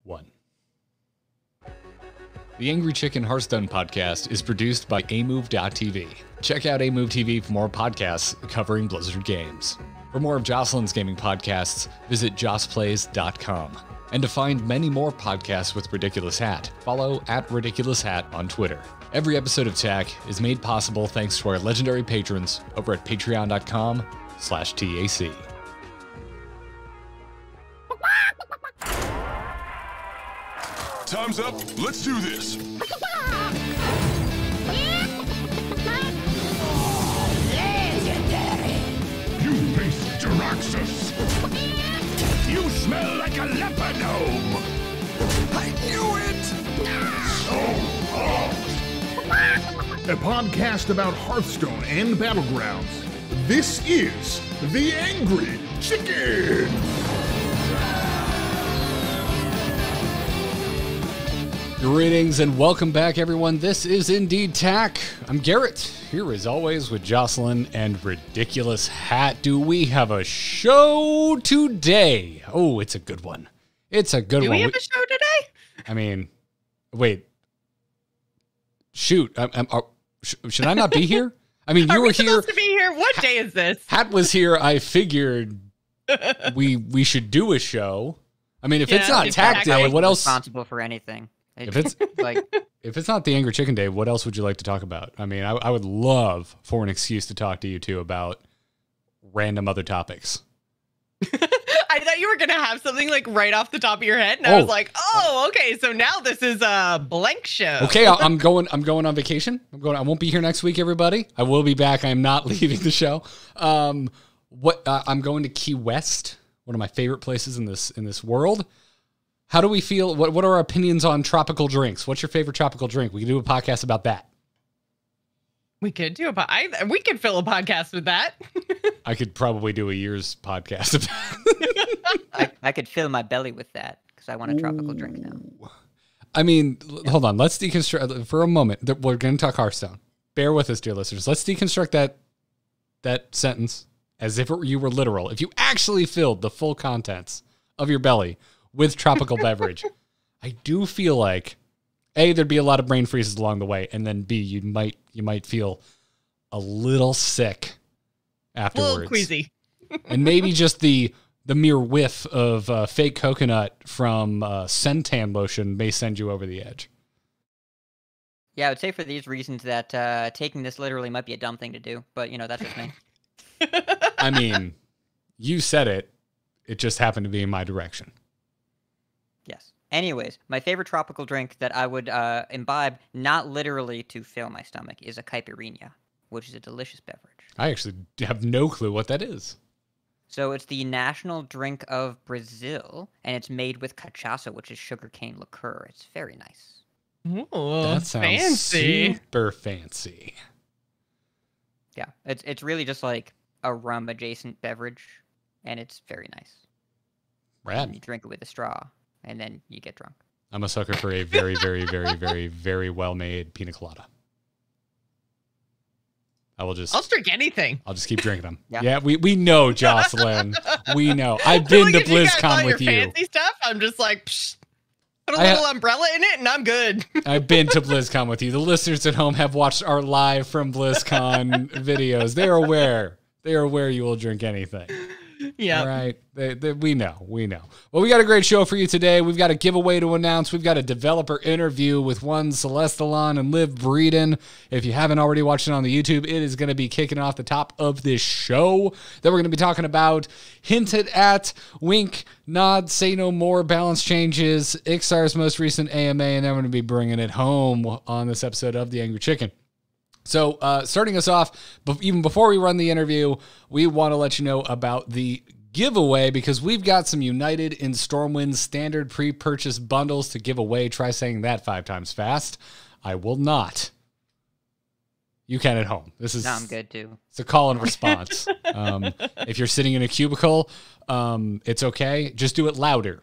1. The Angry Chicken Hearthstone podcast is produced by amove.tv. Check out amove TV for more podcasts covering Blizzard games. For more of Jocelyn's gaming podcasts, visit jossplays.com. And to find many more podcasts with Ridiculous Hat, follow @RidiculousHat on Twitter. Every episode of TAC is made possible thanks to our legendary patrons over at patreon.com/TAC. Time's up. Let's do this. Legendary! You face Jaraxxus. You smell like a leopard gnome. I knew it. So hot. A podcast about Hearthstone and Battlegrounds. This is The Angry Chicken! Greetings and welcome back, everyone. This is indeed TAC. I'm Garrett, here as always with Jocelyn and Ridiculous Hat. Do we have a show today? Oh, it's a good one. It's a good one. Do we have a show today? I mean, wait. Shoot. Should I not be here? I mean, you were here. Supposed to be here? What day is this? Hat was here. I figured we should do a show. I mean, if it's not TAC Day, what else? Responsible for anything. If it's if it's not the Angry Chicken Day, what else would you like to talk about? I mean, I would love for an excuse to talk to you two about random other topics. I thought you were gonna have something like right off the top of your head, and I was like, "Oh, okay. So now this is a blank show." Okay, I'm going on vacation. I won't be here next week, everybody. I will be back. I am not leaving the show. I'm going to Key West, one of my favorite places in this world. How do we feel? What are our opinions on tropical drinks? What's your favorite tropical drink? We can do a podcast about that. We could do we could fill a podcast with that. I could probably do a year's podcast about it. I could fill my belly with that because I want a tropical drink now. I mean, hold on. Let's deconstruct for a moment. We're going to talk Hearthstone. Bear with us, dear listeners. Let's deconstruct that sentence as if you were literal. If you actually filled the full contents of your belly with tropical beverage, I do feel like A, there'd be a lot of brain freezes along the way, and then B, you might feel a little sick afterwards. A little queasy. And maybe just the mere whiff of fake coconut from Sentan lotion may send you over the edge. Yeah, I would say for these reasons that taking this literally might be a dumb thing to do, but that's just me. I mean, you said it. It just happened to be in my direction. Yes. Anyways, my favorite tropical drink that I would imbibe, not literally to fill my stomach, is a caipirinha, which is a delicious beverage. I actually have no clue what that is. So it's the national drink of Brazil, and it's made with cachaça, which is sugarcane liqueur. It's very nice. Ooh, That sounds fancy. super fancy. Yeah, it's really just like a rum adjacent beverage, and it's very nice. Rad. And you drink it with a straw, and then you get drunk. I'm a sucker for a very, very, very, very, very well-made pina colada. I'll just drink anything. I'll just keep drinking them. Yeah. Yeah, we know, Jocelyn. We know. I've been to Like, if you guys BlizzCon want with your you. fancy stuff, I'm just like, psh, put a little umbrella in it, and I'm good. I've been to BlizzCon with you. The listeners at home have watched our live from BlizzCon videos. They are aware. They are aware you will drink anything. Yeah. All right. We know. Well, we got a great show for you today. We've got a giveaway to announce. We've got a developer interview with one Celestalon and Liv Breeden. If you haven't already watched it on the YouTube, it is going to be kicking off the top of this show. Then we're going to be talking about hinted at, wink, nod, say no more, balance changes, Iksar's most recent AMA, and then we're going to be bringing it home on this episode of The Angry Chicken. So starting us off, even before we run the interview, we want to let you know about the giveaway because we've got some United in Stormwind Standard Pre-Purchase Bundles to give away. Try saying that 5 times fast. I will not. You can at home. This is. No, I'm good too. It's a call and response. If you're sitting in a cubicle, it's okay. Just do it louder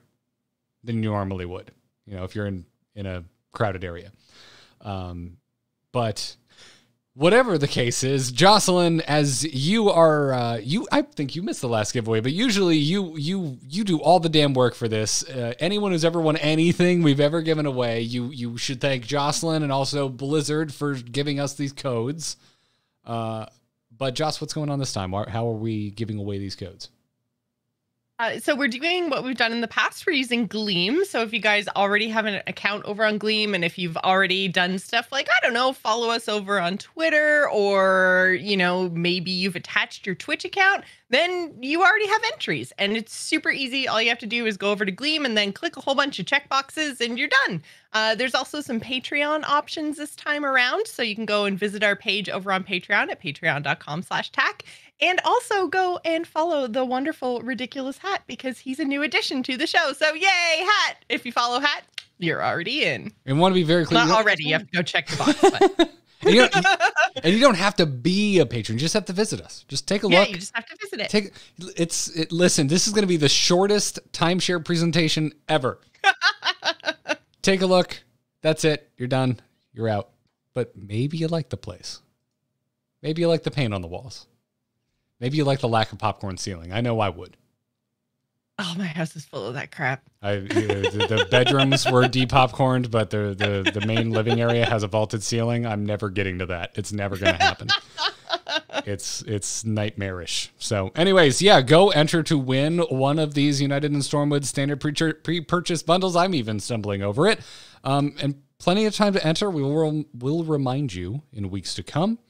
than you normally would. If you're in a crowded area. But whatever the case is, Jocelyn, as you are, I think you missed the last giveaway, but usually you do all the damn work for this. Anyone who's ever won anything we've ever given away, you should thank Jocelyn and also Blizzard for giving us these codes. But Joss, what's going on this time? How are we giving away these codes? So we're doing what we've done in the past. We're using Gleam. So if you guys already have an account over on Gleam, and if you've already done stuff like, I don't know, follow us over on Twitter, or, you know, maybe you've attached your Twitch account, then you already have entries. And it's super easy. All you have to do is go over to Gleam and then click a whole bunch of checkboxes and you're done. There's also some Patreon options this time around. So you can go and visit our page over on Patreon at patreon.com/tack. And also go and follow the wonderful Ridiculous Hat, because he's a new addition to the show. So yay, Hat! If you follow Hat, you're already in. And want to be very clear. Not already. You have to go check the box. But. and you don't have to be a patron. You just have to visit us. Just take a look. Yeah, you just have to visit it. Listen, this is going to be the shortest timeshare presentation ever. Take a look. That's it. You're done. You're out. But maybe you like the place. Maybe you like the paint on the walls. Maybe you like the lack of popcorn ceiling. I know I would. Oh, my house is full of that crap. The bedrooms were de-popcorned, but the main living area has a vaulted ceiling. I'm never getting to that. It's never going to happen. It's nightmarish. So anyways, yeah, go enter to win one of these United and Stormwind Standard Pre-Purchase Bundles. I'm even stumbling over it. And plenty of time to enter. We'll remind you in weeks to come.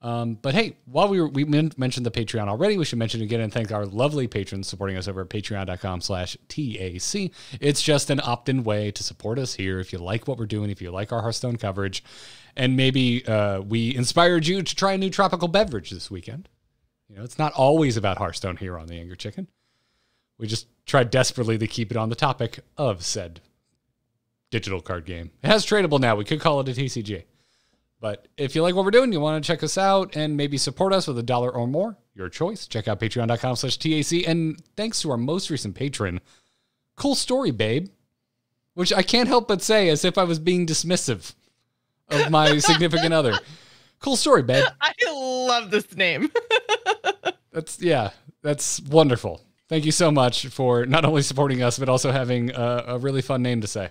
But hey, while we mentioned the Patreon already, we should mention again and thank our lovely patrons supporting us over at patreon.com/TAC. It's just an opt-in way to support us here. If you like what we're doing, if you like our Hearthstone coverage, and maybe we inspired you to try a new tropical beverage this weekend. You know, it's not always about Hearthstone here on the Angry Chicken. We just tried desperately to keep it on the topic of said digital card game. It has tradable now. We could call it a TCG. But if you like what we're doing, you want to check us out and maybe support us with $1 or more, your choice. Check out patreon.com/TAC. And thanks to our most recent patron, Cool Story, Babe, which I can't help but say as if I was being dismissive of my significant other. Cool Story, Babe. I love this name. That's wonderful. Thank you so much for not only supporting us, but also having a really fun name to say.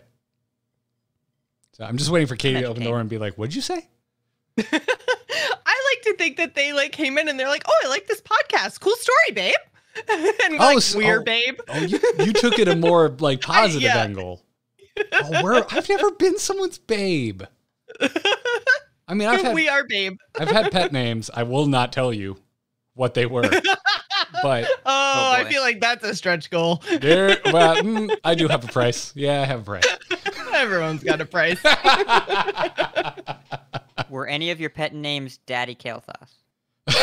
So I'm just waiting for Katie to open the door and be like, what'd you say? I like to think that they like came in and they're like, oh, I like this podcast. Cool story, babe. And babe. Oh, you took it a more like positive angle. I've never been someone's babe. I mean, we are babe. I've had pet names. I will not tell you what they were. But I feel like that's a stretch goal. I do have a price. Yeah, I have a price. Everyone's got a price. Were any of your pet names Daddy Kalthas? He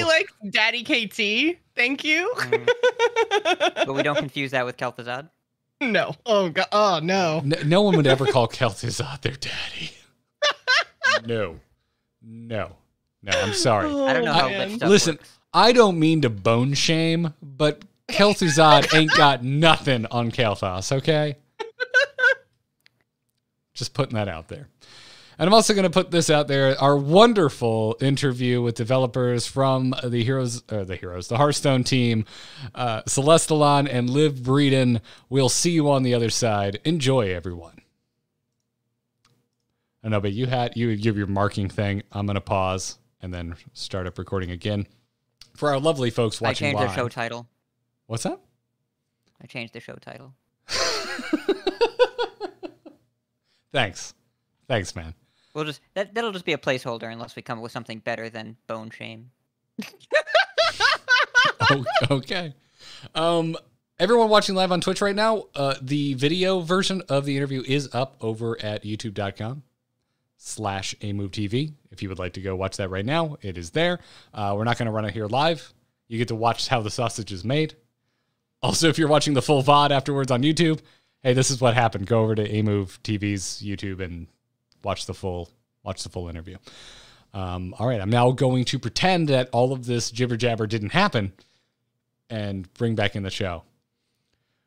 likes Daddy KT. Thank you. But we don't confuse that with Kel'Thuzad? No. Oh, God. Oh, no. No one would ever call Kel'Thuzad their daddy. No, I'm sorry. I don't know how lip stuff Listen, works. I don't mean to bone shame, but Kel'Thuzad ain't got nothing on Kalthas, okay? Just putting that out there. And I'm also going to put this out there, our wonderful interview with developers from the Hearthstone team, Celestalon and Liv Breeden. We'll see you on the other side. Enjoy, everyone. I know, but you have your marking thing. I'm going to pause and then start up recording again. For our lovely folks watching live. I changed the show title. What's that? I changed the show title. Thanks, man. We'll just that'll just be a placeholder unless we come up with something better than bone shame. Okay. Everyone watching live on Twitch right now, the video version of the interview is up over at youtube.com/AMoveTV. If you would like to go watch that right now, it is there. We're not going to run it here live. You get to watch how the sausage is made. Also, if you're watching the full VOD afterwards on YouTube, hey, this is what happened. Go over to AMoveTV's YouTube and watch the full interview. All right, I'm now going to pretend that all of this jibber jabber didn't happen and bring back in the show.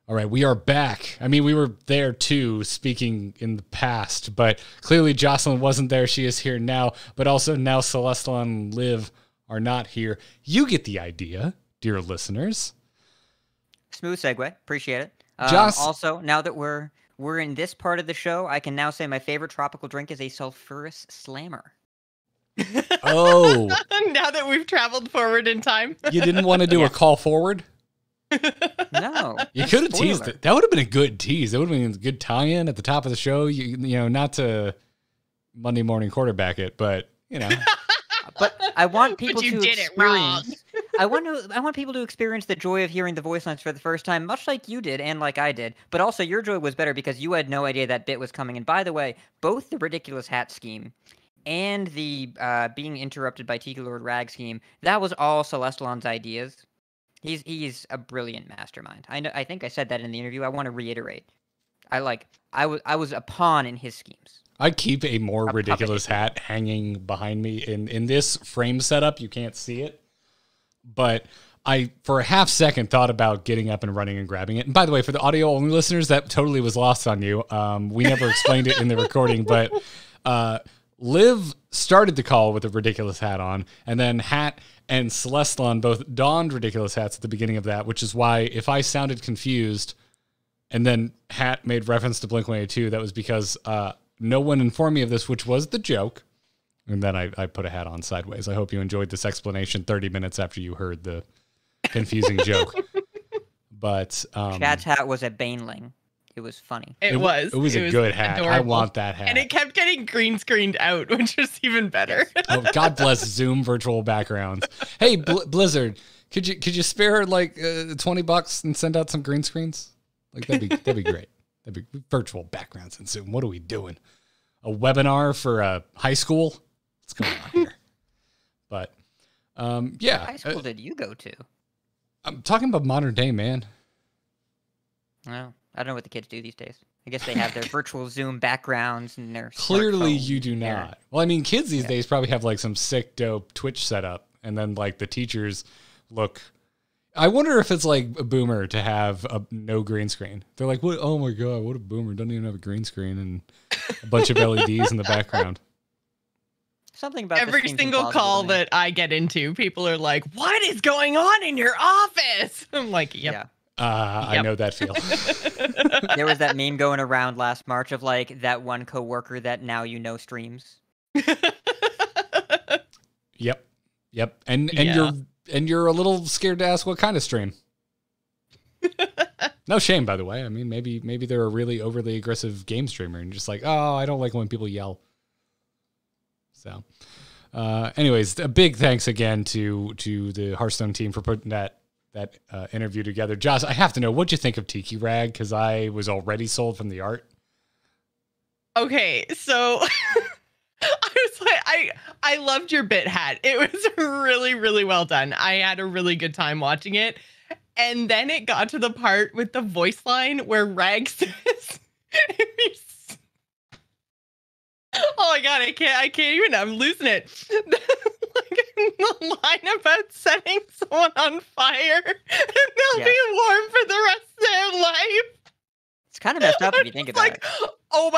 All right, we are back. I mean, we were there too, speaking in the past, but clearly Jocelyn wasn't there. She is here now, but also now Celestial and Liv are not here. You get the idea, dear listeners. Smooth segue. Appreciate it. Also, now that we're in this part of the show, I can now say my favorite tropical drink is a sulfurous slammer. Oh. Now that we've traveled forward in time. You didn't want to do a call forward? No. You could have teased it. That would have been a good tease. That would have been a good tie-in at the top of the show. You know, not to Monday morning quarterback it, but, you know. But I want people to did it wrong. experience. I want people to experience the joy of hearing the voice lines for the first time, much like you did and like I did. But also, your joy was better because you had no idea that bit was coming. And by the way, both the ridiculous hat scheme and the being interrupted by Tiki Lord Rag scheme, that was all Celestalon's ideas. He's a brilliant mastermind. I think I said that in the interview. I want to reiterate. I was a pawn in his schemes. I keep a more ridiculous hat hanging behind me in this frame setup. You can't see it, but I, for a half second, thought about getting up and running and grabbing it. And by the way, for the audio only listeners, that totally was lost on you. We never explained it in the recording, but Liv started the call with a ridiculous hat on, and then Hat and Celestalon both donned ridiculous hats at the beginning of that, which is why if I sounded confused and then Hat made reference to Blink-182, that was because no one informed me of this, which was the joke. And then I put a hat on sideways. I hope you enjoyed this explanation 30 minutes after you heard the confusing joke. But Chad's hat was a Baneling. It was funny. It was a good hat. Adorable. I want that hat. And it kept getting green screened out, which was even better. Oh, God bless Zoom virtual backgrounds. Hey, Blizzard, could you spare like $20 and send out some green screens? Like that'd be great. That'd be virtual backgrounds in Zoom. What are we doing? A webinar for a high school? What's going on here? But yeah. What high school did you go to? I'm talking about modern day, man. Well, I don't know what the kids do these days. I guess they have their virtual Zoom backgrounds and their Clearly smartphone you do there. not. Well, I mean, kids these days probably have like some sick, dope Twitch setup. And then like the teachers look... I wonder if it's like a boomer to have a no green screen. They're like, "What? Oh my God, what a boomer. Doesn't even have a green screen and a bunch of LEDs in the background." Something about every single call that I get into, people are like, "What is going on in your office?" I'm like, "Yep." Yeah. I know that feel. There was that meme going around last March of like that one coworker that now you know streams. Yep. And you're a little scared to ask what kind of stream. No shame, by the way. I mean, maybe they're a really overly aggressive game streamer and just like, oh, I don't like when people yell. So, anyways, a big thanks again to the Hearthstone team for putting that interview together. Josh, I have to know, what'd you think of Tiki Rag? Because I was already sold from the art. Okay, so I was like, I loved your bit, Hat. It was really, really well done. I had a really good time watching it. And then it got to the part with the voice line where Rag says, oh my God, I can't even, I'm losing it. Like the line about setting someone on fire and they'll be warm for the rest of their life. It's kind of messed up if you think about it. Oh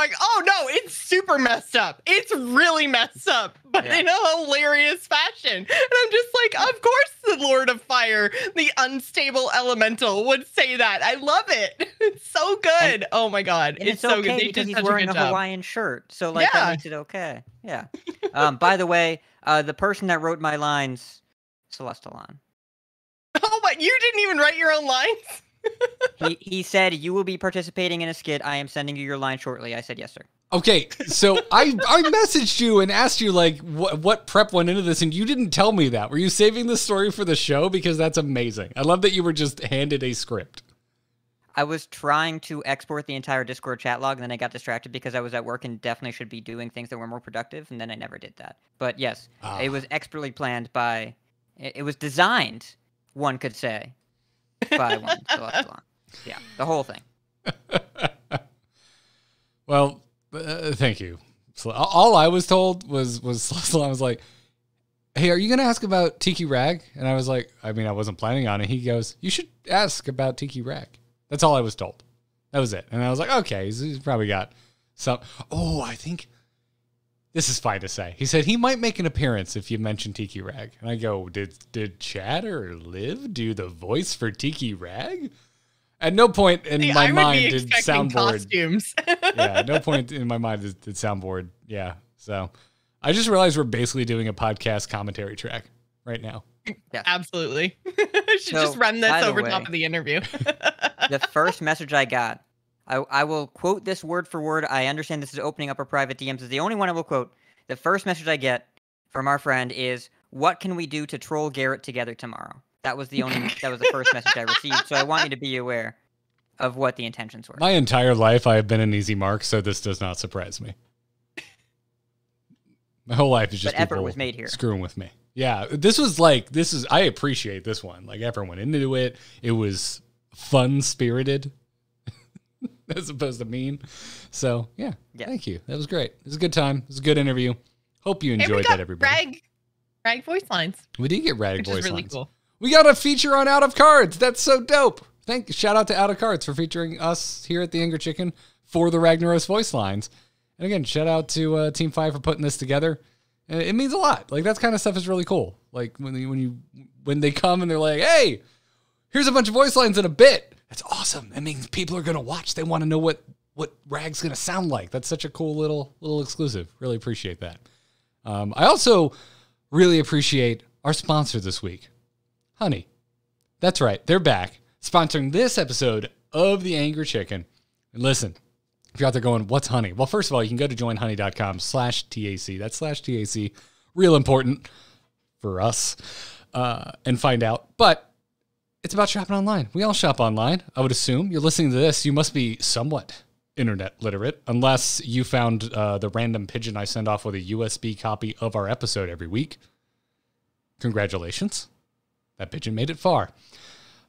no, it's super messed up. It's really messed up, but in a hilarious fashion. And I'm just like, of course the Lord of Fire, the unstable elemental, would say that. I love it. It's so good. Oh my God. And it's so okay good. because he's wearing a Hawaiian shirt. So like that makes it okay. Yeah. By the way, the person that wrote my lines, Celestalon. Oh, but you didn't even write your own lines? He said, "You will be participating in a skit. I am sending you your line shortly." I said, "Yes, sir." Okay, so I messaged you and asked you like what prep went into this, and you didn't tell me that. Were you saving this story for the show? Because that's amazing. I love that you were just handed a script. I was trying to export the entire Discord chat log, and then I got distracted because I was at work and definitely should be doing things that were more productive, and then I never did that. But yes, it was expertly planned by... It was designed, one could say, by one Celestalon. Yeah, the whole thing. Well, thank you. So all I was told was Celestalon was like, "Hey, are you going to ask about Tiki Rag?" And I was like, I mean, I wasn't planning on it. He goes, "You should ask about Tiki Rag." That's all I was told. That was it. And I was like, okay, he's probably got some. Oh, I think this is fine to say. He said he might make an appearance if you mention Tiki Rag. And I go, did Chad or Liv do the voice for Tiki Rag? At no point in my mind did soundboard. Costumes. Yeah, at no point in my mind did soundboard. Yeah. So I just realized we're basically doing a podcast commentary track right now. Yeah. Absolutely. Should just run this over top of the interview. The first message I got, I will quote this word for word. I understand this is opening up our private DMs. It's the only one I will quote. The first message I get from our friend is, "What can we do to troll Garrett together tomorrow?" That was the first message I received. So I want you to be aware of what the intentions were. My entire life, I have been an easy mark, so this does not surprise me. My whole life is just effort was made here. Screwing with me. Yeah, I appreciate this one. Like, effort went into it. It was fun-spirited as opposed to mean. So, yeah, thank you. That was great. It was a good time. It was a good interview. Hope you enjoyed that, everybody. Rag voice lines. We did get Rag voice lines. Which is really cool. We got a feature on Out of Cards. That's so dope. Shout out to Out of Cards for featuring us here at the Angry Chicken for the Ragnaros voice lines. And again, shout out to Team 5 for putting this together. It means a lot. Like, that kind of stuff is really cool. Like, when they come and they're like, hey, here's a bunch of voice lines in a bit. That's awesome. That means people are going to watch. They want to know what Rag's going to sound like. That's such a cool little exclusive. Really appreciate that. I also really appreciate our sponsor this week, Honey. That's right. They're back sponsoring this episode of The Angry Chicken. And listen, if you're out there going, what's Honey? Well, first of all, you can go to joinhoney.com/TAC. That's /TAC. Real important for us and find out. But it's about shopping online. We all shop online. I would assume you're listening to this. You must be somewhat internet literate, unless you found the random pigeon I send off with a USB copy of our episode every week. Congratulations. That pigeon made it far.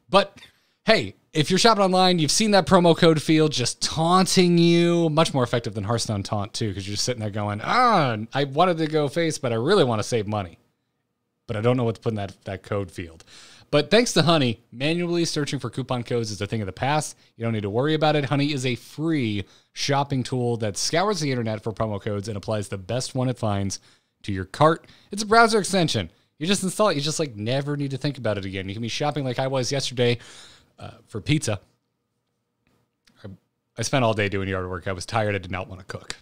But hey, if you're shopping online, you've seen that promo code field just taunting you. Much more effective than Hearthstone taunt, too, because you're just sitting there going, I wanted to go face, but I really want to save money. But I don't know what to put in that code field. But thanks to Honey, manually searching for coupon codes is a thing of the past. You don't need to worry about it. Honey is a free shopping tool that scours the internet for promo codes and applies the best one it finds to your cart. It's a browser extension. You just install it. You just never need to think about it again. You can be shopping like I was yesterday for pizza. I spent all day doing yard work. I was tired. I did not want to cook.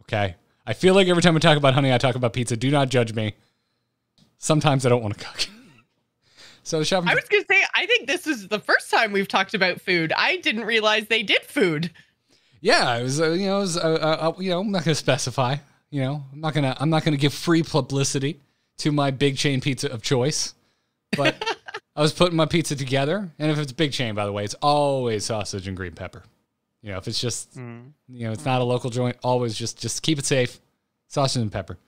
Okay? I feel like every time I talk about Honey, I talk about pizza. Do not judge me. Sometimes I don't want to cook. So shopping. I was going to say, I think this is the first time we've talked about food. I didn't realize they did food. Yeah, it was. I'm not going to specify. I'm not going to give free publicity to my big chain pizza of choice. But I was putting my pizza together, and if it's big chain, by the way, it's always sausage and green pepper. If it's just, it's not a local joint, always just keep it safe, sausage and pepper.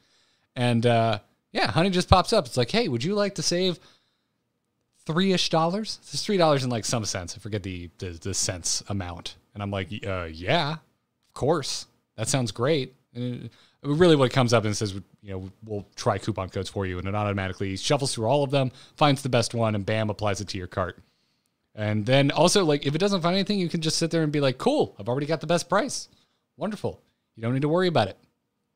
And Honey just pops up. It's like, hey, would you like to save $3-ish? It's $3 in some cents. I forget the cents amount. And I'm like, yeah, of course. That sounds great. And really what comes up and says, we'll try coupon codes for you. And it automatically shuffles through all of them, finds the best one, and bam, applies it to your cart. And then also, if it doesn't find anything, you can just sit there and be like, cool, I've already got the best price. Wonderful. You don't need to worry about it.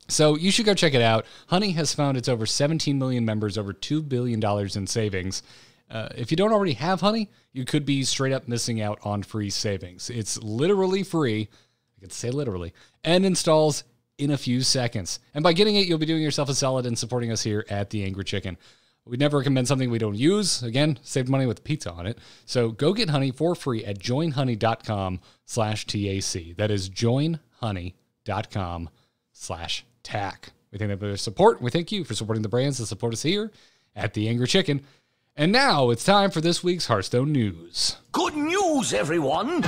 So you should go check it out. Honey has found its over 17 million members, over $2 billion in savings. If you don't already have Honey, you could be straight up missing out on free savings. It's literally free. I could say literally. And installs in a few seconds. And by getting it, you'll be doing yourself a solid and supporting us here at The Angry Chicken. We'd never recommend something we don't use. Again, save money with pizza on it. So go get Honey for free at joinhoney.com/TAC. That is joinhoney.com/TAC. We thank them for their support. We thank you for supporting the brands that support us here at The Angry Chicken. And now it's time for this week's Hearthstone news. Good news, everyone!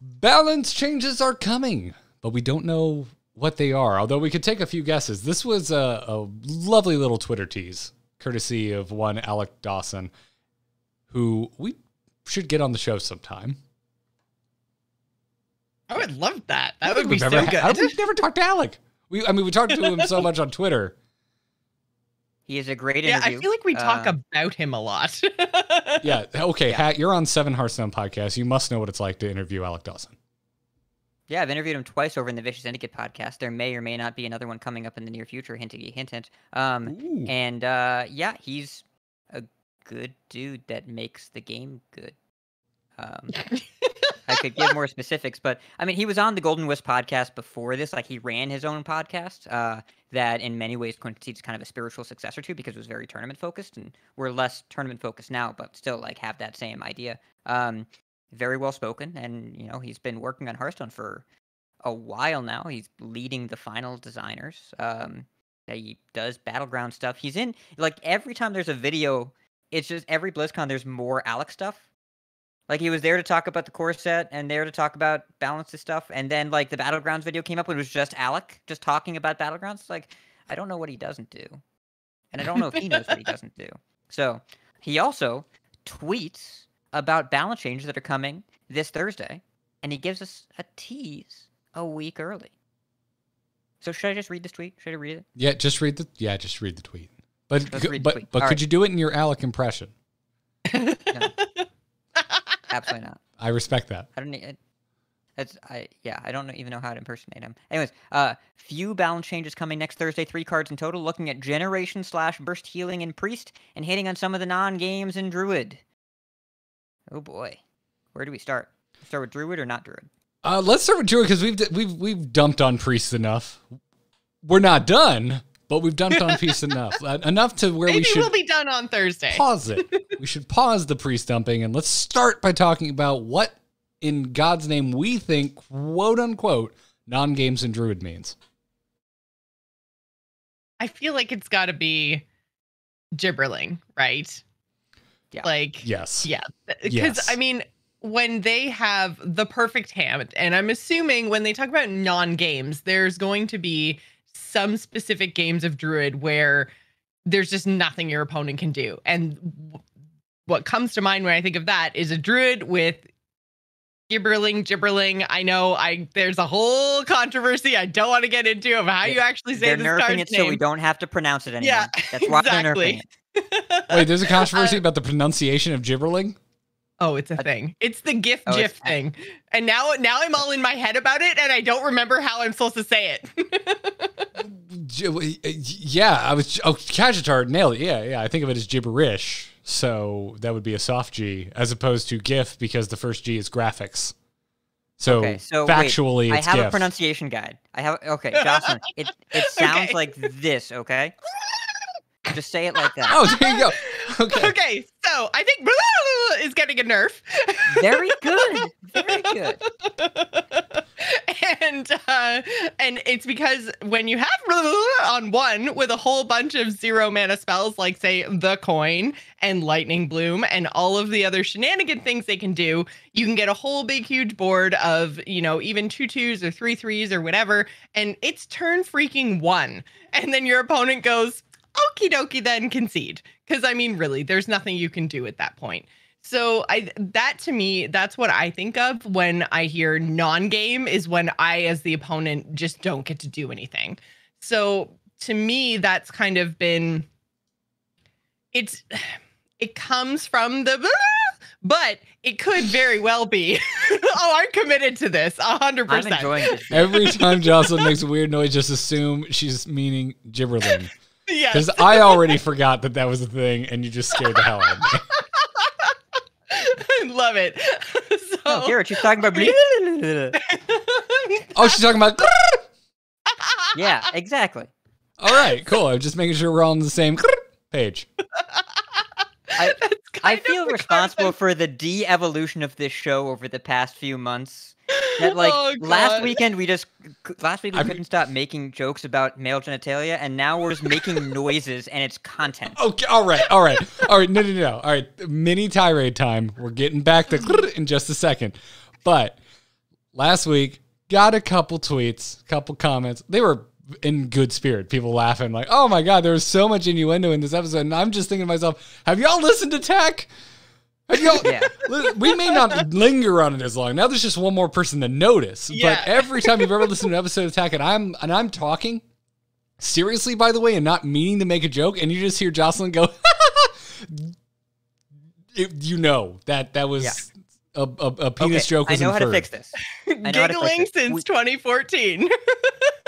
Balance changes are coming, but we don't know what they are, although we could take a few guesses. This was a lovely little Twitter tease, courtesy of one Alec Dawson, who we should get on the show sometime. I would love that. That would be so good. We've never talked to Alec. We talked to him so much on Twitter. He is a great Yeah, interview. I feel like we talk about him a lot. Yeah. Okay, Hat, you're on 7 Hearthstone podcasts. You must know what it's like to interview Alec Dawson. Yeah, I've interviewed him twice over in the Vicious Syndicate podcast. There may or may not be another one coming up in the near future. Hint, hint, hint. Yeah, he's a good dude that makes the game good. I could give more specifics, but I mean, he was on the Golden Wisp podcast before this. Like, he ran his own podcast that in many ways constitutes kind of a spiritual successor to, because it was very tournament focused, and we're less tournament focused now, but still like have that same idea. Very well spoken, and he's been working on Hearthstone for a while now. He's leading the final designers. He does battleground stuff. He's in, like, every time there's a video, it's just every BlizzCon there's more Alec stuff. Like, he was there to talk about the core set and there to talk about balanced stuff, and then like the battlegrounds video came up and it was just Alec just talking about battlegrounds. Like, I don't know what he doesn't do, and I don't know if he knows what he doesn't do. So he also tweets about balance changes that are coming this Thursday, and he gives us a tease a week early. So should I just read this tweet? Should I read it? Yeah, just read the tweet. But tweet. Could you do it in your Alec impression? No. Absolutely not. I respect that. I don't need it. I don't even know how to impersonate him. Anyways, few balance changes coming next Thursday. 3 cards in total, looking at Generation / Burst Healing in Priest, and hitting on some of the non-games in Druid. Oh boy, where do we start? Start with Druid or not Druid? Let's start with Druid, because we've dumped on Priest enough. We're not done, but we've dumped on Priest enough. Enough to where Maybe we should we'll be done on Thursday. Pause it. We should pause the Priest dumping, and let's start by talking about what, in God's name, we think, quote unquote, non-games in Druid means. I feel like it's got to be gibberling, right? Yeah. Like, yes. Yeah. Because, Yes. I mean, when they have the perfect hand, and I'm assuming when they talk about non-games, there's going to be some specific games of Druid where there's just nothing your opponent can do. And what comes to mind when I think of that is a Druid with gibberling. I know there's a whole controversy I don't want to get into of how you actually say this nerfing card's it name. So we don't have to pronounce it anymore. Yeah, That's why they're exactly. nerfing it. Wait, there's a controversy about the pronunciation of gibberling? Oh, it's a thing. It's the GIF it's- thing. And now I'm all in my head about it, and I don't remember how I'm supposed to say it. Yeah, Kajitar nailed it. Yeah, I think of it as gibberish. So that would be a soft G, as opposed to GIF, because the first G is graphics. So, factually, wait, it's I have GIF. a pronunciation guide. Jocelyn, it sounds like this, okay? Just say it like that. Oh, there you go. Okay. Okay, so I think is getting a nerf. Very good. Very good. And it's because when you have on one with a whole bunch of 0 mana spells, like say the coin and lightning bloom and all of the other shenanigan things they can do, you can get a whole big huge board of, even 2/2s or 3/3s or whatever, and it's turn freaking 1, and then your opponent goes, okie dokie, then concede. Because I mean, really, there's nothing you can do at that point. So that to me, that's what I think of when I hear non-game, is when I, as the opponent, just don't get to do anything. So to me, that's kind of been, it comes from the, but it could very well be. Oh, I'm committed to this 100%. I'm enjoying this. Every time Jocelyn makes a weird noise, just assume she's meaning gibberling. Yes. Because I already forgot that was a thing, and you just scared the hell out of me. I love it. So, Oh, Garrett, she's talking about. Oh, she's talking about. Yeah, exactly. All right, cool. I'm just making sure we're all on the same page. I feel responsible for the de-evolution of this show over the past few months. That, like, last week we couldn't stop making jokes about male genitalia, and now we're just making noises, and it's content. Okay, all right. No. All right, mini tirade time. We're getting back to in just a second. But last week, got a couple tweets, couple comments. They were in good spirit. People laughing like, oh my God, there was so much innuendo in this episode. And I'm just thinking to myself, have y'all listened to Tech? Yeah. We may not linger on it as long. Now there's just one more person to notice. Yeah. But every time you've ever listened to an episode of Attack and I'm talking, seriously, by the way, and not meaning to make a joke, and you just hear Jocelyn go, that was a penis joke was I know how to inferred. fix this. I know how to Giggling fix this. since 2014.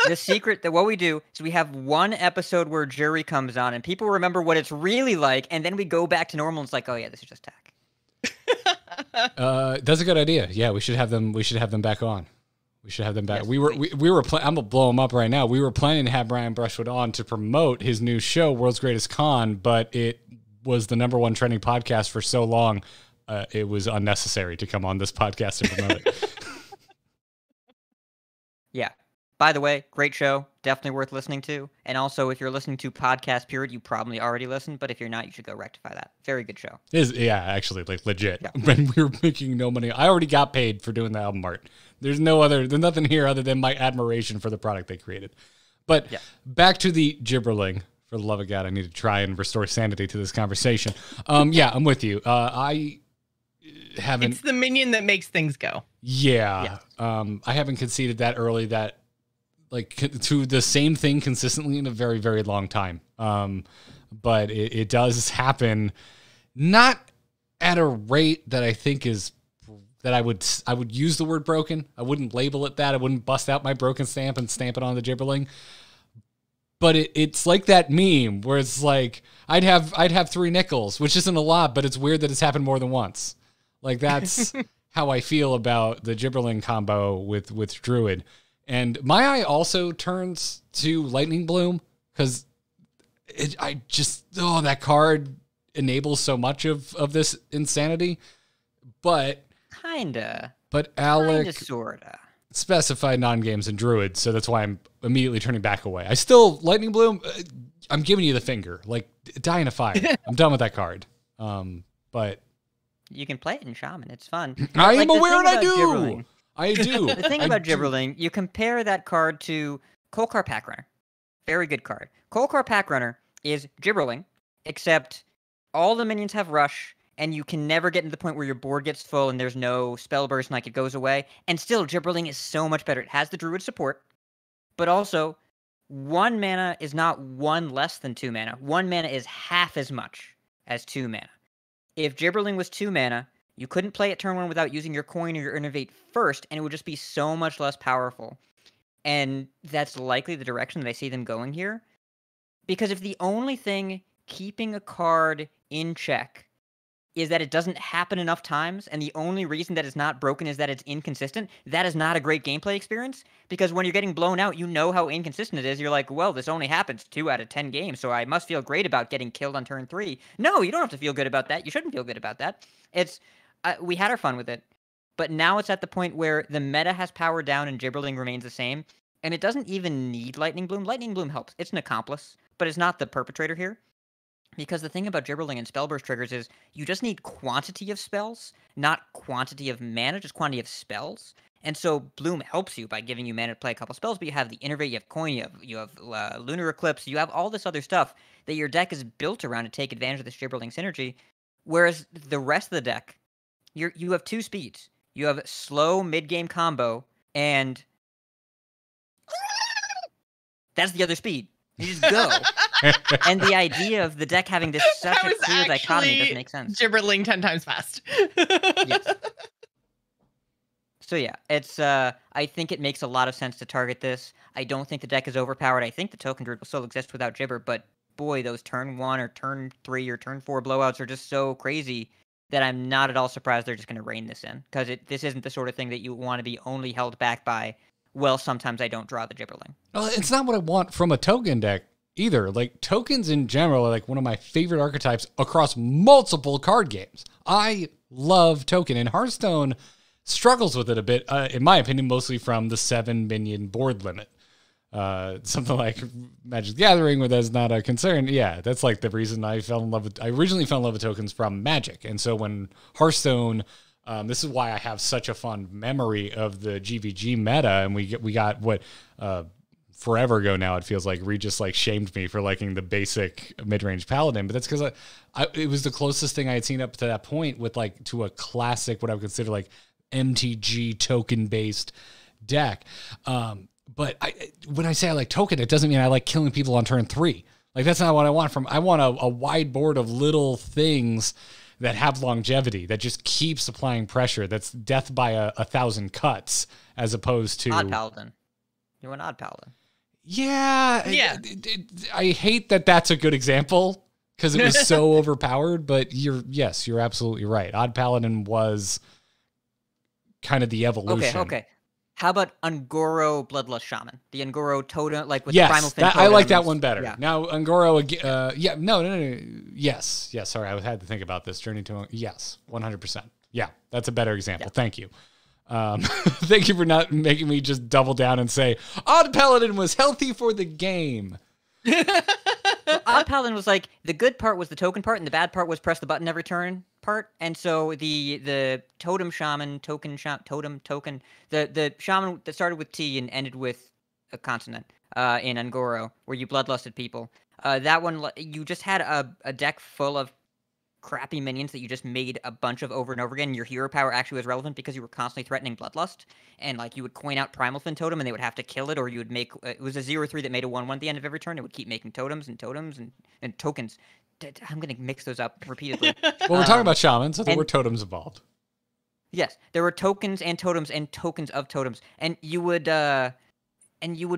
The secret that what we do is we have one episode where jury comes on and people remember what it's really like, and then we go back to normal and it's like, oh yeah, this is just tack. That's a good idea. Yeah, we should have them back on. We should have them back. Yes, we were I'm gonna blow him up right now. We were planning to have Brian Brushwood on to promote his new show, World's Greatest Con, but it was the #1 trending podcast for so long, it was unnecessary to come on this podcast and promote it. Yeah. By the way, great show. Definitely worth listening to. And also, if you're listening to Podcast Period, you probably already listened. But if you're not, you should go rectify that. Very good show. Actually, like legit. Yeah. When we were making no money, I already got paid for doing the album art. There's nothing here other than my admiration for the product they created. But back to the gibberling. For the love of God, I need to try and restore sanity to this conversation. Yeah, I'm with you. I haven't. It's the minion that makes things go. Yeah. I haven't conceded that early that to the same thing consistently in a very, very long time. But it does happen not at a rate that I think is that I would use the word broken. I wouldn't label it that. I wouldn't bust out my broken stamp and stamp it on the gibberling. But it's like that meme where it's like I'd have 3 nickels, which isn't a lot, but it's weird that it's happened more than once. Like that's how I feel about the gibberling combo with Druid. And my eye also turns to Lightning Bloom because that card enables so much of this insanity. But Alec sorta specified non-games and Druid, so that's why I'm immediately turning back away. Lightning Bloom, I'm giving you the finger. Like, die in a fire. I'm done with that card. But you can play it in Shaman. It's fun. I am aware and I do. Gibberling, I do. The thing about Gibberling, you compare that card to Kolkar Pack Runner. Very good card. Kolkar Pack Runner is Gibberling, except all the minions have Rush, and you can never get to the point where your board gets full and there's no spell burst and like it goes away. And still, Gibberling is so much better. It has the Druid support, but also 1 mana is not 1 less than 2 mana. 1 mana is half as much as 2 mana. If Gibberling was 2 mana, you couldn't play it turn 1 without using your coin or your innervate first, and it would just be so much less powerful. And that's likely the direction that I see them going here. Because if the only thing keeping a card in check is that it doesn't happen enough times, and the only reason that it's not broken is that it's inconsistent, that is not a great gameplay experience, because when you're getting blown out, you know how inconsistent it is. You're like, well, this only happens 2 out of 10 games, so I must feel great about getting killed on turn 3. No, you don't have to feel good about that. You shouldn't feel good about that. We had our fun with it, but now it's at the point where the meta has powered down and Gibberling remains the same, and it doesn't even need Lightning Bloom. Lightning Bloom helps. It's an accomplice, but it's not the perpetrator here. Because the thing about Gibberling and Spellburst triggers is you just need quantity of spells, not quantity of mana, just quantity of spells. And so Bloom helps you by giving you mana to play a couple spells, but you have the Innervate, you have Coin, you have Lunar Eclipse, you have all this other stuff that your deck is built around to take advantage of this Gibberling synergy. Whereas the rest of the deck, you have 2 speeds. You have slow mid-game combo, and that's the other speed. You just go. And the idea of the deck having this such a clear dichotomy doesn't make sense. Gibberling 10 times fast. Yes. So yeah, it's I think it makes a lot of sense to target this. I don't think the deck is overpowered. I think the Token Druid will still exist without Gibber, but boy, those turn 1 or turn 3 or turn 4 blowouts are just so crazy that I'm not at all surprised they're just going to rein this in. Because this isn't the sort of thing that you want to be only held back by, well, sometimes I don't draw the Gibberling. Well, it's not what I want from a token deck either. Like, tokens in general are like one of my favorite archetypes across multiple card games. I love token, and Hearthstone struggles with it a bit, in my opinion, mostly from the 7 minion board limit. Something like Magic the Gathering, where that's not a concern. Yeah, that's like the reason I originally fell in love with tokens from Magic. And so when Hearthstone, this is why I have such a fond memory of the GVG meta, and we got what forever ago now, it feels like Regis like shamed me for liking the basic mid-range paladin, but that's because it was the closest thing I had seen up to that point with like to a classic, what I would consider like MTG token based deck. But when I say I like token, it doesn't mean I like killing people on turn 3. Like, that's not what I want I want a wide board of little things that have longevity, that just keeps applying pressure. That's death by 1,000 cuts, as opposed to... Odd Paladin. You're an Odd Paladin. Yeah. I hate that that's a good example, because it was so overpowered, but you're absolutely right. Odd Paladin was kind of the evolution. Okay. How about Ungoro Bloodlust Shaman? The Ungoro totem, like with the Primal Fin I like that one better. Yeah. Now, Ungoro, no. Yes, sorry, I had to think about this. Journey to, yes, 100%. Yeah, that's a better example. Yeah. Thank you. Thank you for not making me just double down and say, Odd Paladin was healthy for the game. Odd Paladin was like, the good part was the token part, and the bad part was press the button every turn part. And so the totem shaman, the shaman that started with T and ended with a consonant in Ungoro, where you bloodlusted people. That one, you just had a deck full of crappy minions that you just made a bunch of over and over again. Your hero power actually was relevant because you were constantly threatening bloodlust, and like you would coin out Primal Fin Totem and they would have to kill it, or you would make it was a 0/3 that made a 1/1 at the end of every turn. It would keep making totems and tokens. I'm gonna mix those up repeatedly. Well, we're talking about shamans, so there were totems involved. Yes, there were tokens and totems and tokens of totems, and you would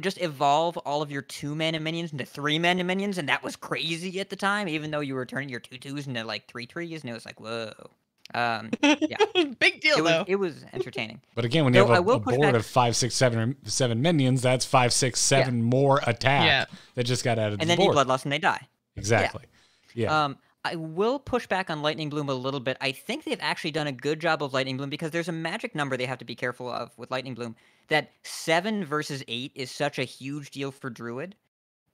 just evolve all of your 2-mana minions into 3-mana minions, and that was crazy at the time, even though you were turning your 2/2s into like 3/3s, and it was like, whoa. Yeah. Big deal, though. It was entertaining. But again, when you have a board of 5, 6, 7 minions, that's 5, 6, 7 more attack that just got added to the board. And then you bloodlust and they die. Exactly. Yeah. I will push back on Lightning Bloom a little bit. I think they've actually done a good job of Lightning Bloom because there's a magic number they have to be careful of with Lightning Bloom. That 7 versus 8 is such a huge deal for Druid.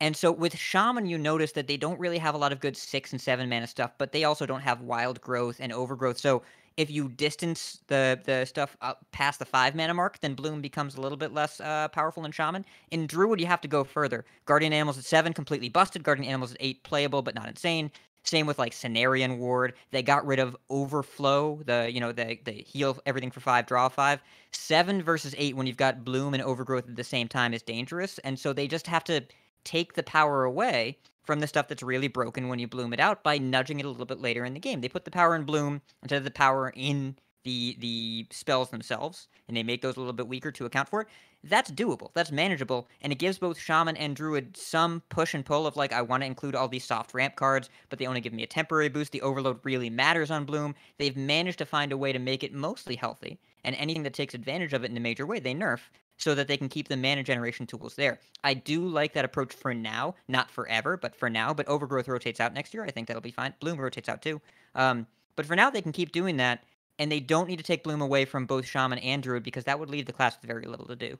And so with Shaman, you notice that they don't really have a lot of good 6 and 7 mana stuff, but they also don't have Wild Growth and Overgrowth. So if you distance the stuff up past the 5 mana mark, then Bloom becomes a little bit less powerful than Shaman. In Druid, you have to go further. Guardian Animals at 7, completely busted. Guardian Animals at 8, playable, but not insane. Same with like Cenarian Ward. They got rid of Overflow, the heal everything for 5, draw 5. 7 versus 8 when you've got Bloom and Overgrowth at the same time is dangerous. And so they just have to take the power away from the stuff that's really broken when you bloom it out by nudging it a little bit later in the game. They put the power in Bloom instead of the power in the spells themselves, and they make those a little bit weaker to account for it. That's doable. That's manageable, and it gives both Shaman and Druid some push and pull of like, I want to include all these soft ramp cards, but they only give me a temporary boost. The overload really matters on Bloom. They've managed to find a way to make it mostly healthy, and anything that takes advantage of it in a major way, they nerf, so that they can keep the mana generation tools there. I do like that approach for now, not forever, but for now. But Overgrowth rotates out next year. I think that'll be fine. Bloom rotates out too. But for now, they can keep doing that, and they don't need to take Bloom away from both Shaman and Druid because that would leave the class with very little to do.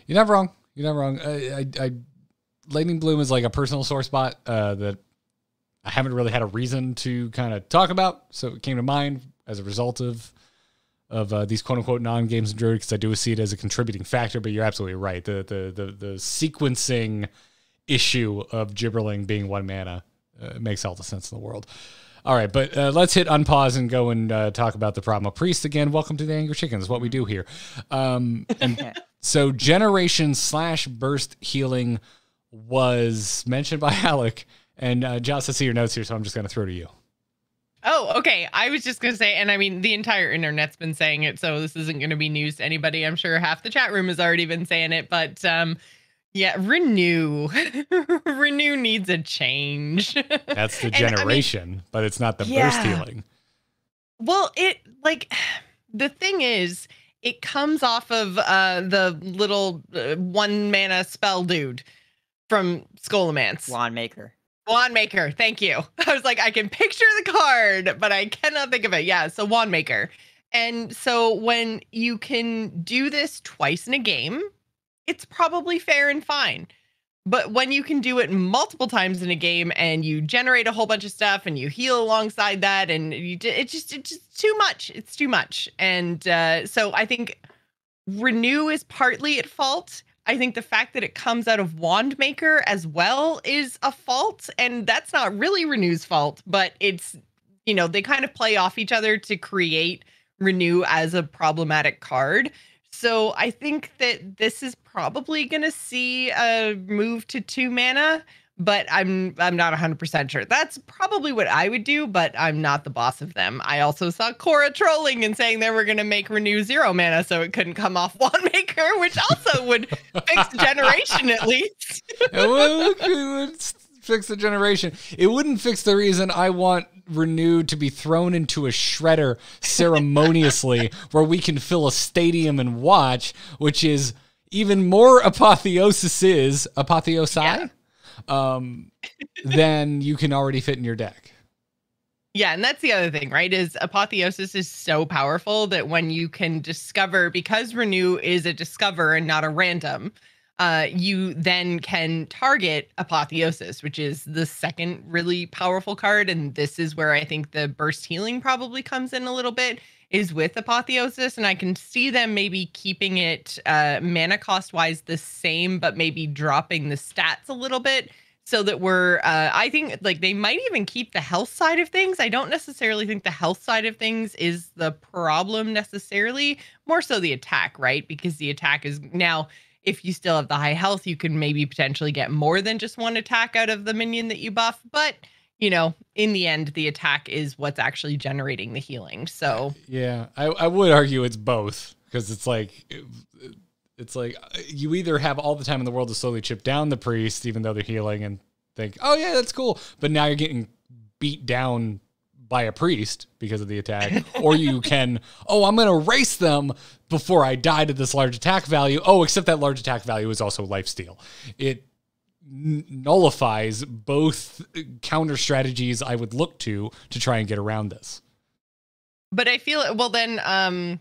You're not wrong. Lightning Bloom is like a personal sore spot that I haven't really had a reason to kind of talk about, so it came to mind as a result of these quote-unquote non-games in Druid, because I do see it as a contributing factor, but you're absolutely right. The sequencing issue of Gibberling being 1 mana makes all the sense in the world. All right, but let's hit unpause and go and talk about the problem of Priest again. Welcome to the Angry Chickens, what we do here. So Generation / Burst Healing was mentioned by Alec, and Joce, I see your notes here, so I'm just going to throw to you. Oh, okay. I was just going to say, and I mean, the entire internet's been saying it, so this isn't going to be news to anybody. I'm sure half the chat room has already been saying it, but yeah, Renew. Renew needs a change. That's the generation, but it's not the burst healing. Well, the thing is, it comes off of the little 1 mana spell dude from Scholomance. Wand Maker, thank you. I was like, I can picture the card, but I cannot think of it. Yeah, so Wand Maker. And so when you can do this twice in a game, it's probably fair and fine. But when you can do it multiple times in a game and you generate a whole bunch of stuff and you heal alongside that, and it's just too much. It's too much. And so I think Renew is partly at fault. I think the fact that it comes out of Wand Maker as well is a fault, and that's not really Renew's fault, but it's, they kind of play off each other to create Renew as a problematic card. So I think that this is probably going to see a move to 2 mana, but I'm not 100% sure. That's probably what I would do, but I'm not the boss of them. I also saw Cora trolling and saying they were going to make Renew 0 mana so it couldn't come off Wandmaker, which also would fix generation at least. It would fix the generation. It wouldn't fix the reason I want Renew to be thrown into a shredder ceremoniously where we can fill a stadium and watch, which is even more apotheosi than you can already fit in your deck. Yeah, and that's the other thing, right? Is Apotheosis is so powerful that when you can discover, because Renew is a discover and not a random, you then can target Apotheosis, which is the second really powerful card. And this is where I think the burst healing probably comes in a little bit, is with Apotheosis. And I can see them maybe keeping it mana cost wise the same, but maybe dropping the stats a little bit so that we're, I think like they might even keep the health side of things. I don't necessarily think the health side of things is the problem necessarily, more so the attack, right? Because the attack is now, if you still have the high health, you can maybe potentially get more than just one attack out of the minion that you buff. But, you know, in the end, the attack is what's actually generating the healing. So yeah, I would argue it's both, because it's like you either have all the time in the world to slowly chip down the priest, even though they're healing, and think, oh yeah, that's cool. But now you're getting beat down by a priest because of the attack, or you can, I'm going to race them before I die to this large attack value. Oh, except that large attack value is also lifesteal. It nullifies both counter strategies I would look to try and get around this. But I feel, well then,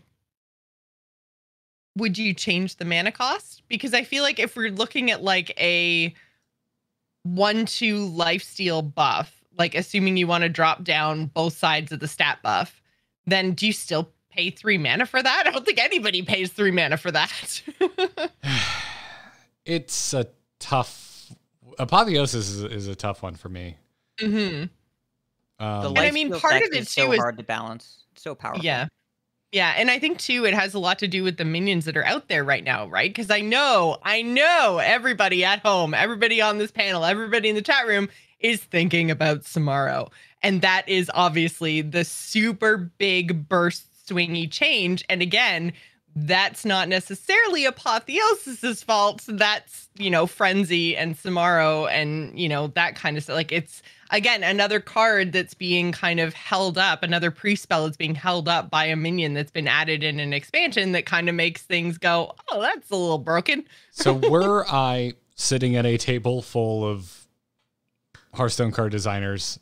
would you change the mana cost? Because I feel like if we're looking at like a 1/2 lifesteal buff, like assuming you want to drop down both sides of the stat buff, then do you still pay 3 mana for that? I don't think anybody pays 3 mana for that. It's a tough, Apotheosis is a tough one for me. Mm-hmm. And I mean, part of it is too so is hard to balance. It's so powerful. Yeah. Yeah, and I think too it has a lot to do with the minions that are out there right now, right? Because I know everybody at home, everybody on this panel, everybody in the chat room is thinking about Samaro. And that is obviously the super big burst swingy change. And again, that's not necessarily Apotheosis's fault. That's, Frenzy and Samaro and, that kind of stuff. Like, it's, again, another card that's being kind of held up, another pre-spell that's being held up by a minion that's been added in an expansion that kind of makes things go, oh, that's a little broken. So were I sitting at a table full of Hearthstone card designers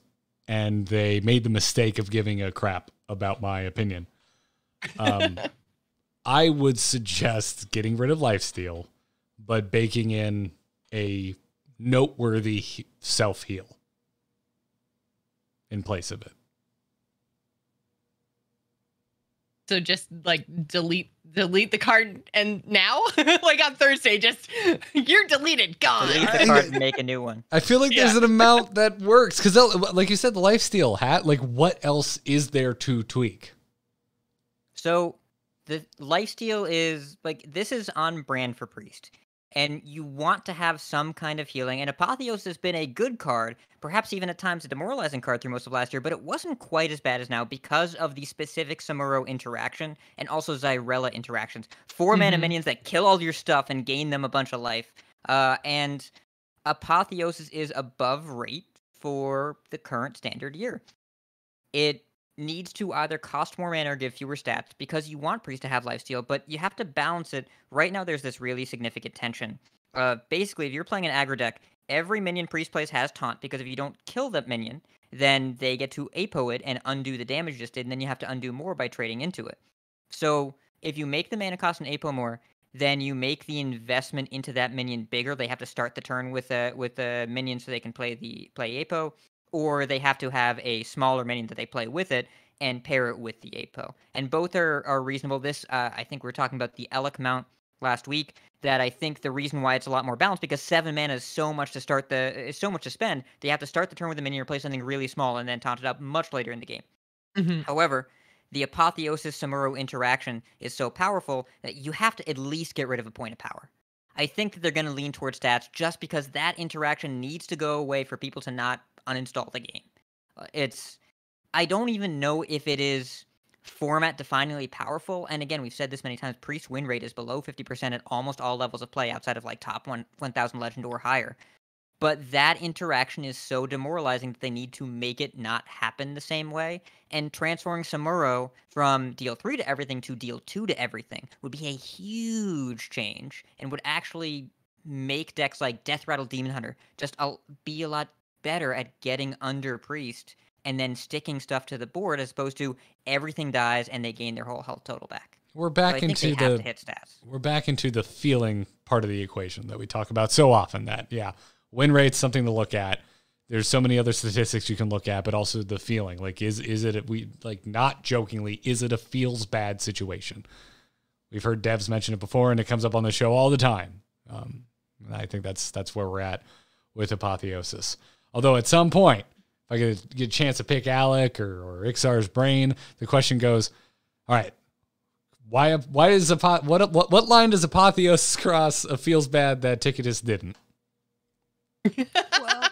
and they made the mistake of giving a crap about my opinion, I would suggest getting rid of lifesteal, but baking in a noteworthy self-heal in place of it. So just like delete the card, and now like on Thursday, just you're deleted, gone. Delete the card and make a new one. I feel like there's an amount that works because, like you said, the lifesteal hat. Like, what else is there to tweak? So the lifesteal is like, this is on brand for Priest, and you want to have some kind of healing. And Apotheosis has been a good card, perhaps even at times a demoralizing card through most of last year, but it wasn't quite as bad as now because of the specific Samuro interaction and also Xyrella interactions. 4 mana minions that kill all your stuff and gain them a bunch of life. And Apotheosis is above rate for the current standard year. It needs to either cost more mana or give fewer stats because you want Priest to have lifesteal, but you have to balance it. Right now, there's this really significant tension. Basically, if you're playing an aggro deck, every minion Priest plays has taunt, because if you don't kill that minion, then they get to apo it and undo the damage you just did, and then you have to undo more by trading into it. So if you make the mana cost and apo more, then you make the investment into that minion bigger. They have to start the turn with a minion so they can play apo, or they have to have a smaller minion that they play with it and pair it with the apo. And both are reasonable. This, I think we were talking about the Elec mount last week, that I think the reason why it's a lot more balanced, because 7 mana is so much to spend. They have to start the turn with a minion or play something really small and then taunt it up much later in the game. However, the Apotheosis Samuro interaction is so powerful that you have to at least get rid of a point of power. I think that they're going to lean towards stats just because that interaction needs to go away for people to not uninstall the game. I don't even know if it is format definingly powerful. And again, we've said this many times, Priest win rate is below 50% at almost all levels of play outside of like top 1,000 legend or higher. But that interaction is so demoralizing that they need to make it not happen the same way. And transferring Samuro from deal 3 to everything to deal 2 to everything would be a huge change and would actually make decks like Death Rattle Demon Hunter just be a lot better at getting under Priest and then sticking stuff to the board as opposed to everything dies and they gain their whole health total back. We're back into the feeling part of the equation that we talk about so often. That win rate's something to look at. There's so many other statistics you can look at, but also the feeling. Like, is it not jokingly, is it a feels bad situation? We've heard devs mention it before, and it comes up on the show all the time. I think that's where we're at with Apotheosis. Although at some point, if I get a chance to pick Alec or Iksar's brain, the question goes, all right, why is what line does Apotheosis cross a feels bad that Ticketus didn't? Well,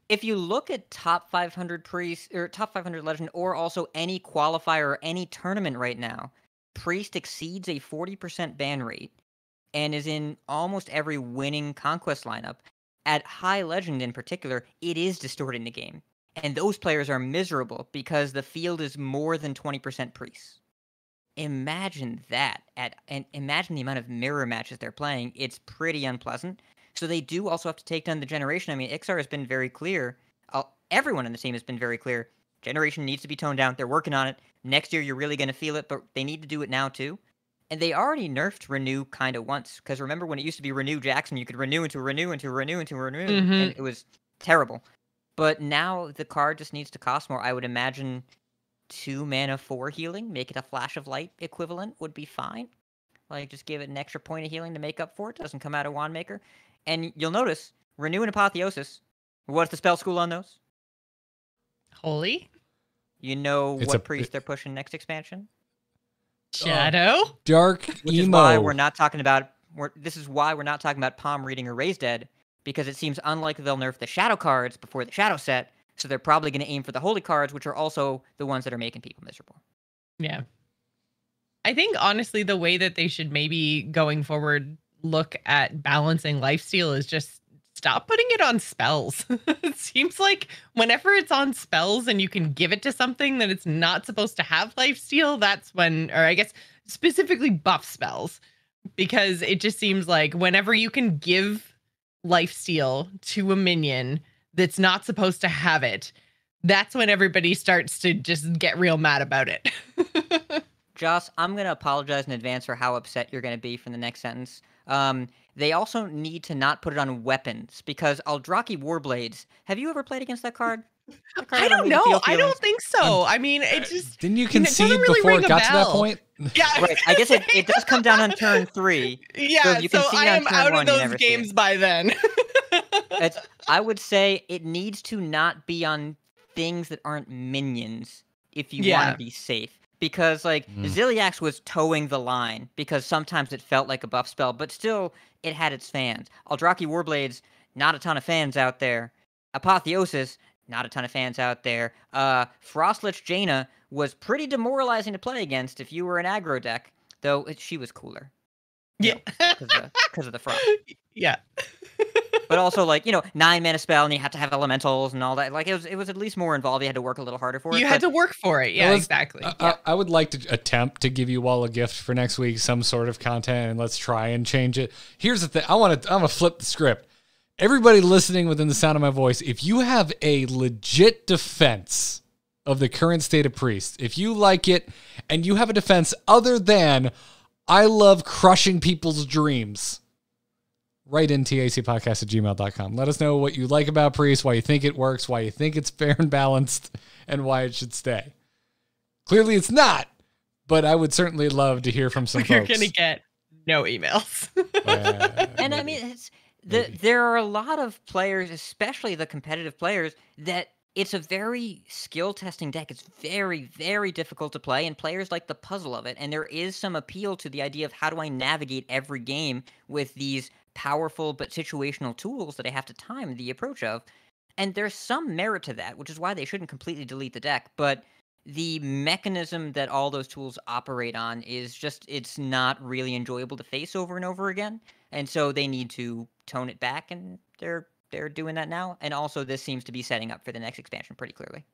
if you look at top 500 Priest or top 500 Legend or also any qualifier or any tournament right now, Priest exceeds a 40% ban rate and is in almost every winning Conquest lineup. At High Legend in particular, it is distorting the game. And those players are miserable because the field is more than 20% Priests. Imagine that. And imagine the amount of mirror matches they're playing. It's pretty unpleasant. So they do also have to take down the generation. I mean, Iksar has been very clear. Everyone on the team has been very clear. Generation needs to be toned down. They're working on it. Next year, you're really going to feel it, but they need to do it now, too. And they already nerfed Renew kind of once. Because remember when it used to be Renew Jackson, you could renew into Renew into Renew into Renew. Mm-hmm. And it was terrible. But now the card just needs to cost more. I would imagine 2 mana 4 healing, make it a Flash of Light equivalent would be fine. Like, just give it an extra point of healing to make up for it. Doesn't come out of Wandmaker. And you'll notice, Renew and Apotheosis, what's the spell school on those? Holy? You know what priest they're pushing next expansion? Shadow? Dark Which emo. is why we're not talking about... This is why we're not talking about Palm Reading or Raise Dead, because it seems unlikely they'll nerf the Shadow cards before the Shadow set, so they're probably going to aim for the Holy cards, which are also the ones that are making people miserable. Yeah. I think, honestly, the way that they should maybe, going forward, look at balancing lifesteal is just stop putting it on spells. It seems like whenever it's on spells and you can give it to something that it's not supposed to have lifesteal, that's when, or I guess specifically buff spells, because it just seems like whenever you can give lifesteal to a minion that's not supposed to have it, that's when everybody starts to just get real mad about it. Joce, I'm going to apologize in advance for how upset you're going to be from the next sentence. They also need to not put it on weapons, because Aldraki Warblades, have you ever played against that card? I don't know. I don't think so. I mean, it just... Didn't you concede before it got to that point? Yeah. Right. I guess it does come down on turn 3. Yeah, so I am out of those games by then. I would say it needs to not be on things that aren't minions if you want to be safe. Because, Ziliax was towing the line, because sometimes it felt like a buff spell, but still, it had its fans. Aldraki Warblades, not a ton of fans out there. Apotheosis, not a ton of fans out there. Frostlich Jaina was pretty demoralizing to play against if you were an aggro deck, though she was cooler. Yeah. Because of the frost. Yeah. But also, 9 mana spell, and you have to have elementals and all that. It was at least more involved. You had to work a little harder for it. You had to work for it. Yeah, exactly. I would like to attempt to give you all a gift for next week, some sort of content, and let's try and change it. Here's the thing. I'm gonna flip the script. Everybody listening within the sound of my voice, if you have a legit defense of the current state of Priest, if you like it, and you have a defense other than, I love crushing people's dreams, write in tacpodcast@gmail.com. Let us know what you like about Priest, why you think it works, why you think it's fair and balanced, and why it should stay. Clearly it's not, but I would certainly love to hear from some folks. You're going to get no emails. And I mean, there are a lot of players, especially the competitive players, that it's a very skill testing deck. It's very, very difficult to play, and players like the puzzle of it. And there is some appeal to the idea of how do I navigate every game with these powerful but situational tools that I have to time the approach of. And there's some merit to that, which is why they shouldn't completely delete the deck. But the mechanism that all those tools operate on is just, it's not really enjoyable to face over and over again. And so they need to tone it back, and they're doing that now. And also, this seems to be setting up for the next expansion pretty clearly.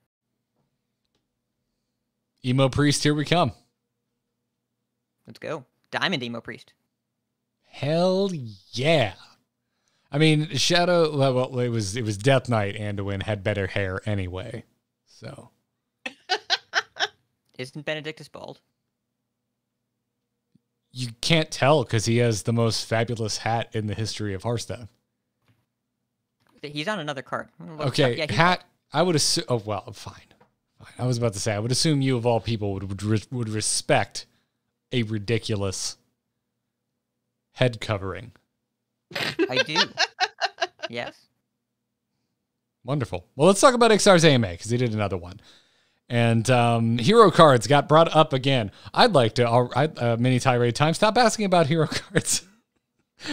Emo Priest, here we come. Let's go. Diamond Emo Priest. Hell yeah. I mean, Shadow, well, it was Death Knight Anduin had better hair anyway. So. Isn't Benedictus bald? You can't tell because he has the most fabulous hat in the history of Hearthstone. He's on another card. Okay, yeah, hat, I would assume, oh, well, fine. I was about to say, I would assume you of all people would respect a ridiculous head covering. I do. Yes. Wonderful. Well, let's talk about Iksar's AMA because he did another one. And hero cards got brought up again. I'd like to, mini tirade time, stop asking about hero cards.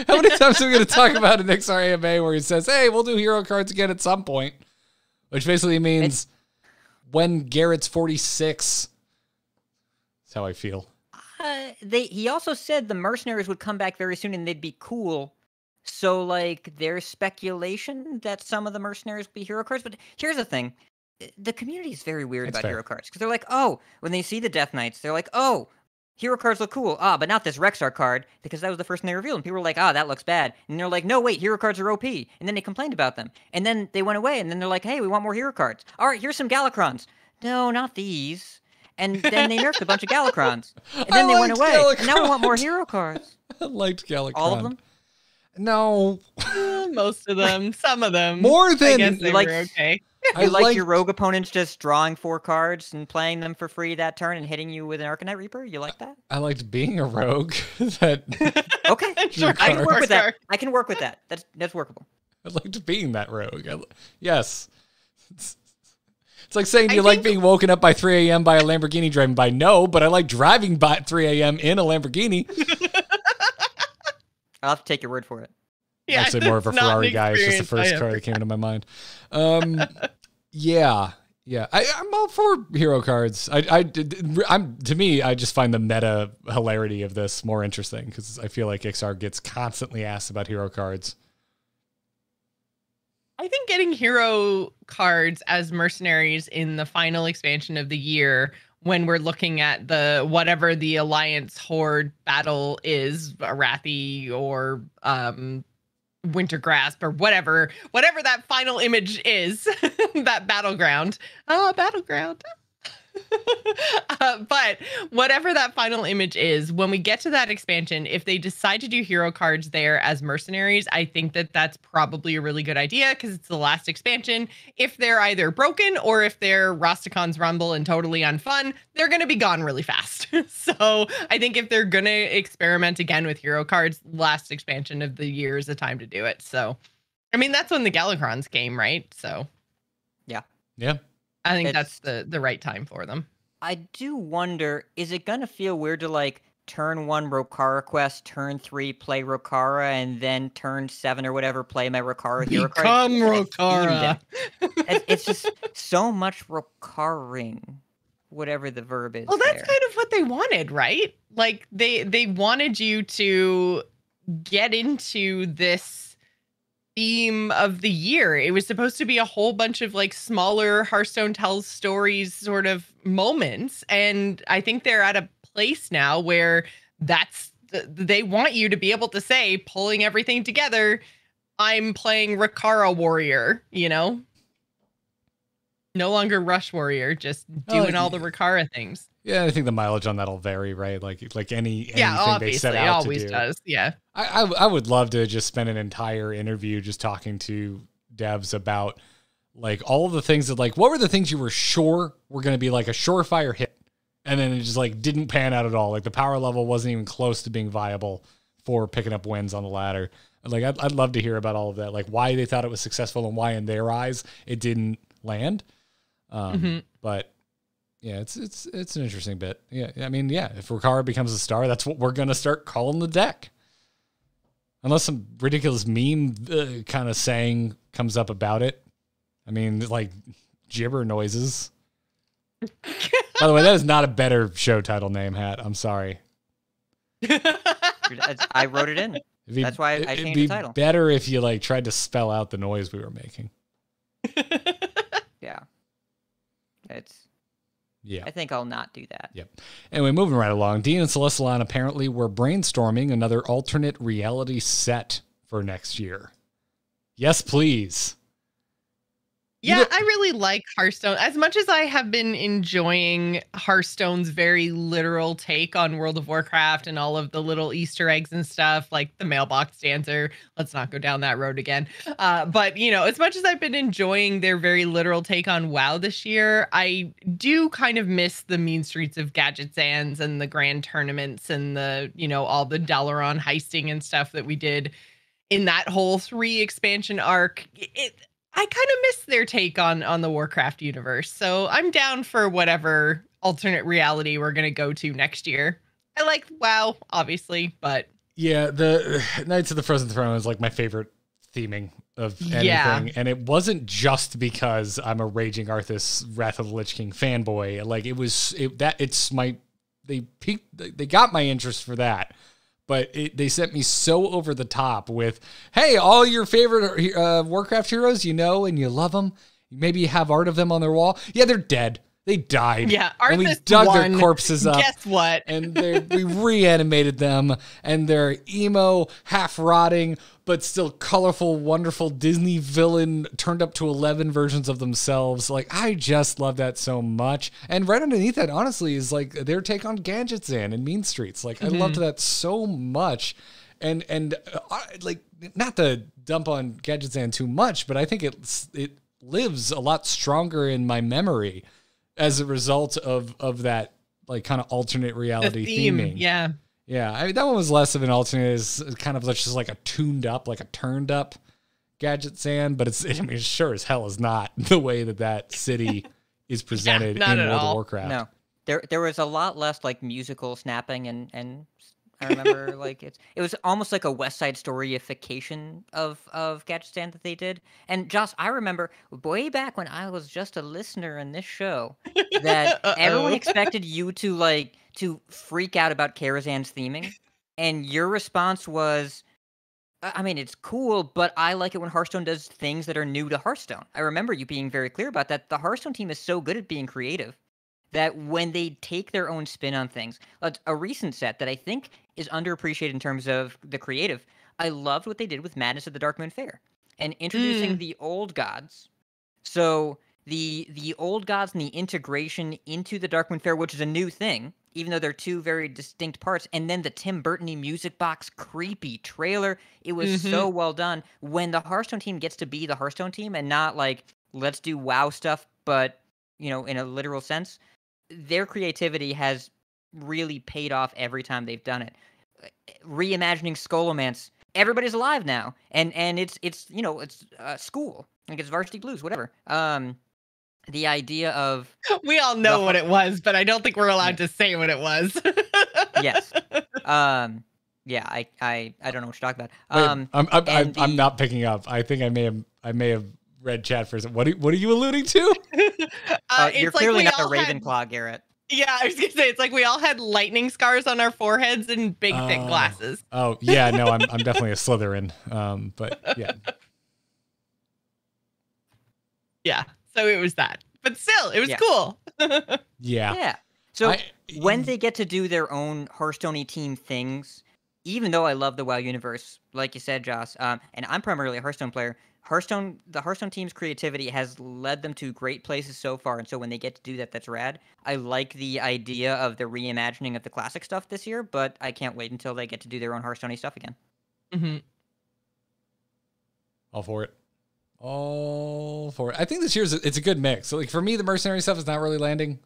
How many times are we going to talk about an Iksar AMA where he says, hey, we'll do hero cards again at some point? Which basically means when Garrett's 46. That's how I feel. He also said the mercenaries would come back very soon and they'd be cool. So, like, there's speculation that some of the mercenaries will be hero cards. But here's the thing. The community is very weird about hero cards. Because they're like, oh, when they see the Death Knights, they're like, oh, hero cards look cool. Ah, but not this Rexar card, because that was the first one they revealed. And people were like, ah, that looks bad. And they're like, no, wait, hero cards are OP. And then they complained about them. And then they went away, and then they're like, hey, we want more hero cards. All right, here's some Galakrons. No, not these. And then they nerfed a bunch of Galakrons. And then they went away. Galakron. And now we want more hero cards. I liked Galakron. All of them? No. Most of them. Some of them. More than... I guess they like, were okay. You like your rogue opponents just drawing 4 cards and playing them for free that turn and hitting you with an Arcanite Reaper? You like that? I liked being a rogue. Okay. Sure, I can work with that. I can work with that. That's workable. I liked being that rogue. Yes. It's like saying, do you like being woken up by 3 a.m. by a Lamborghini driving by? No, but I like driving by at 3 a.m. in a Lamborghini. I'll have to take your word for it. Yeah, actually more of a Ferrari guy. It's just the first car that came into my mind. Yeah. I'm all for hero cards. To me, I just find the meta hilarity of this more interesting because I feel like Iksar gets constantly asked about hero cards. I think getting hero cards as mercenaries in the final expansion of the year, when we're looking at the whatever the Alliance Horde battle is, Arathi or Wintergrasp or whatever that final image is, that battleground. Battleground. But whatever that final image is, when we get to that expansion, if they decide to do hero cards there as mercenaries, I think that that's probably a really good idea because it's the last expansion. If they're either broken or if they're Rostacon's Rumble and totally unfun, they're going to be gone really fast. So I think if they're going to experiment again with hero cards, last expansion of the year is the time to do it. So, I mean, that's when the Galakrons came, right? So, yeah. I think that's the right time for them. I do wonder, is it going to feel weird to, like, turn 1 Rokara quest, turn 3 play Rokara, and then turn 7 or whatever play my Rokara hero card? Become Rokara. It's just so much Rokaring, whatever the verb is. Well, that's kind of what they wanted, right? Like, they wanted you to get into this theme of the year. It was supposed to be a whole bunch of like smaller Hearthstone tells stories sort of moments, and I think they're at a place now where they want you to be able to say, pulling everything together, I'm playing Rokara Warrior, you know? No longer Rush Warrior, just doing all the Rokara things. Yeah, I think the mileage on that'll vary, right? Like anything they set out it always to do. does. Yeah. I would love to just spend an entire interview just talking to devs about like all of the things that like, what were the things you were sure were going to be like a surefire hit? And then it just like didn't pan out at all. Like the power level wasn't even close to being viable for picking up wins on the ladder. Like I'd love to hear about all of that. Like why they thought it was successful and why in their eyes it didn't land. But yeah, it's an interesting bit. Yeah, I mean, yeah, if Ricard becomes a star, that's what we're gonna start calling the deck. Unless some ridiculous meme kind of saying comes up about it. I mean, like gibber noises. By the way, that is not a better show title name, Hat. I'm sorry. I wrote it in. That's why I changed the title. It'd be better if you like tried to spell out the noise we were making. Yeah. Yeah. I think I'll not do that. Yep. Anyway, moving right along. Dean and Celestalon apparently were brainstorming another alternate reality set for next year. Yes, please. Yeah, I really like Hearthstone. As much as I have been enjoying Hearthstone's very literal take on World of Warcraft and all of the little Easter eggs and stuff, like the mailbox dancer. Let's not go down that road again. But, you know, as much as I've been enjoying their very literal take on WoW this year, I do kind of miss the mean streets of Gadgetzans and the grand tournaments and the, you know, all the Dalaran heisting and stuff that we did in that whole 3 expansion arc. I kind of miss their take on the Warcraft universe. So I'm down for whatever alternate reality we're going to go to next year. I like WoW, obviously, but... Yeah, the Knights of the Frozen Throne is like my favorite theming of anything. Yeah. And it wasn't just because I'm a raging Arthas Wrath of the Lich King fanboy. Like they got my interest for that. But they sent me so over the top with, hey, all your favorite Warcraft heroes, you know, and you love them. Maybe you have art of them on their wall. Yeah, they're dead. They died. Yeah, and we Arthas dug won. their corpses up. Guess what? And we reanimated them, and they're emo, half rotting, but still colorful, wonderful Disney villain turned up to 11 versions of themselves. Like, I just love that so much. And right underneath that, honestly, is like their take on Gadgetzan and Mean Streets. Like, I loved that so much. And like, not to dump on Gadgetzan too much, but I think it lives a lot stronger in my memory as a result of that, like, kind of alternate reality theming. Yeah. Yeah. I mean, that one was less of an alternate, is kind of just like a tuned up, like a turned up Gadgetzan, but it sure as hell is not the way that city is presented in World of Warcraft. No. There was a lot less like musical snapping and I remember like it was almost like a West Side Storyification of Gadgetzan that they did. And Joce, I remember way back when I was just a listener in this show that everyone expected you to freak out about Karazhan's theming, and your response was, I mean, it's cool, but I like it when Hearthstone does things that are new to Hearthstone. I remember you being very clear about that. The Hearthstone team is so good at being creative that when they take their own spin on things, a recent set that I think is underappreciated in terms of the creative, I loved what they did with Madness of the Darkmoon Fair and introducing the old gods. So the old gods and the integration into the Darkmoon Fair, which is a new thing, even though they're 2 very distinct parts, and then the Tim Burton-y music box creepy trailer. It was so well done. When the Hearthstone team gets to be the Hearthstone team and not like, let's do WoW stuff, but, you know, in a literal sense, their creativity has really paid off every time they've done it. Reimagining Scholomance, everybody's alive now, and it's you know, it's school, like it's Varsity Blues, whatever. The idea of we all know what it was, but I don't think we're allowed to say what it was. Yes. Yeah, I don't know what you're talking about. I'm not picking up. I think I may have read chat for a second. What are you alluding to? You're clearly not a Ravenclaw, Garrett. Yeah, I was gonna say, it's like we all had lightning scars on our foreheads and big thick glasses. Oh yeah, no, I'm definitely a Slytherin. But yeah. Yeah, so it was that. But still, it was cool. Yeah. Yeah. So when they get to do their own Hearthstone-y team things, even though I love the WoW universe, like you said, Joce, and I'm primarily a Hearthstone player, the Hearthstone team's creativity has led them to great places so far, and so when they get to do that, that's rad. I like the idea of the reimagining of the classic stuff this year, but I can't wait until they get to do their own Hearthstone-y stuff again. Mm-hmm. All for it. I think this year's it's a good mix. So like for me, the mercenary stuff is not really landing.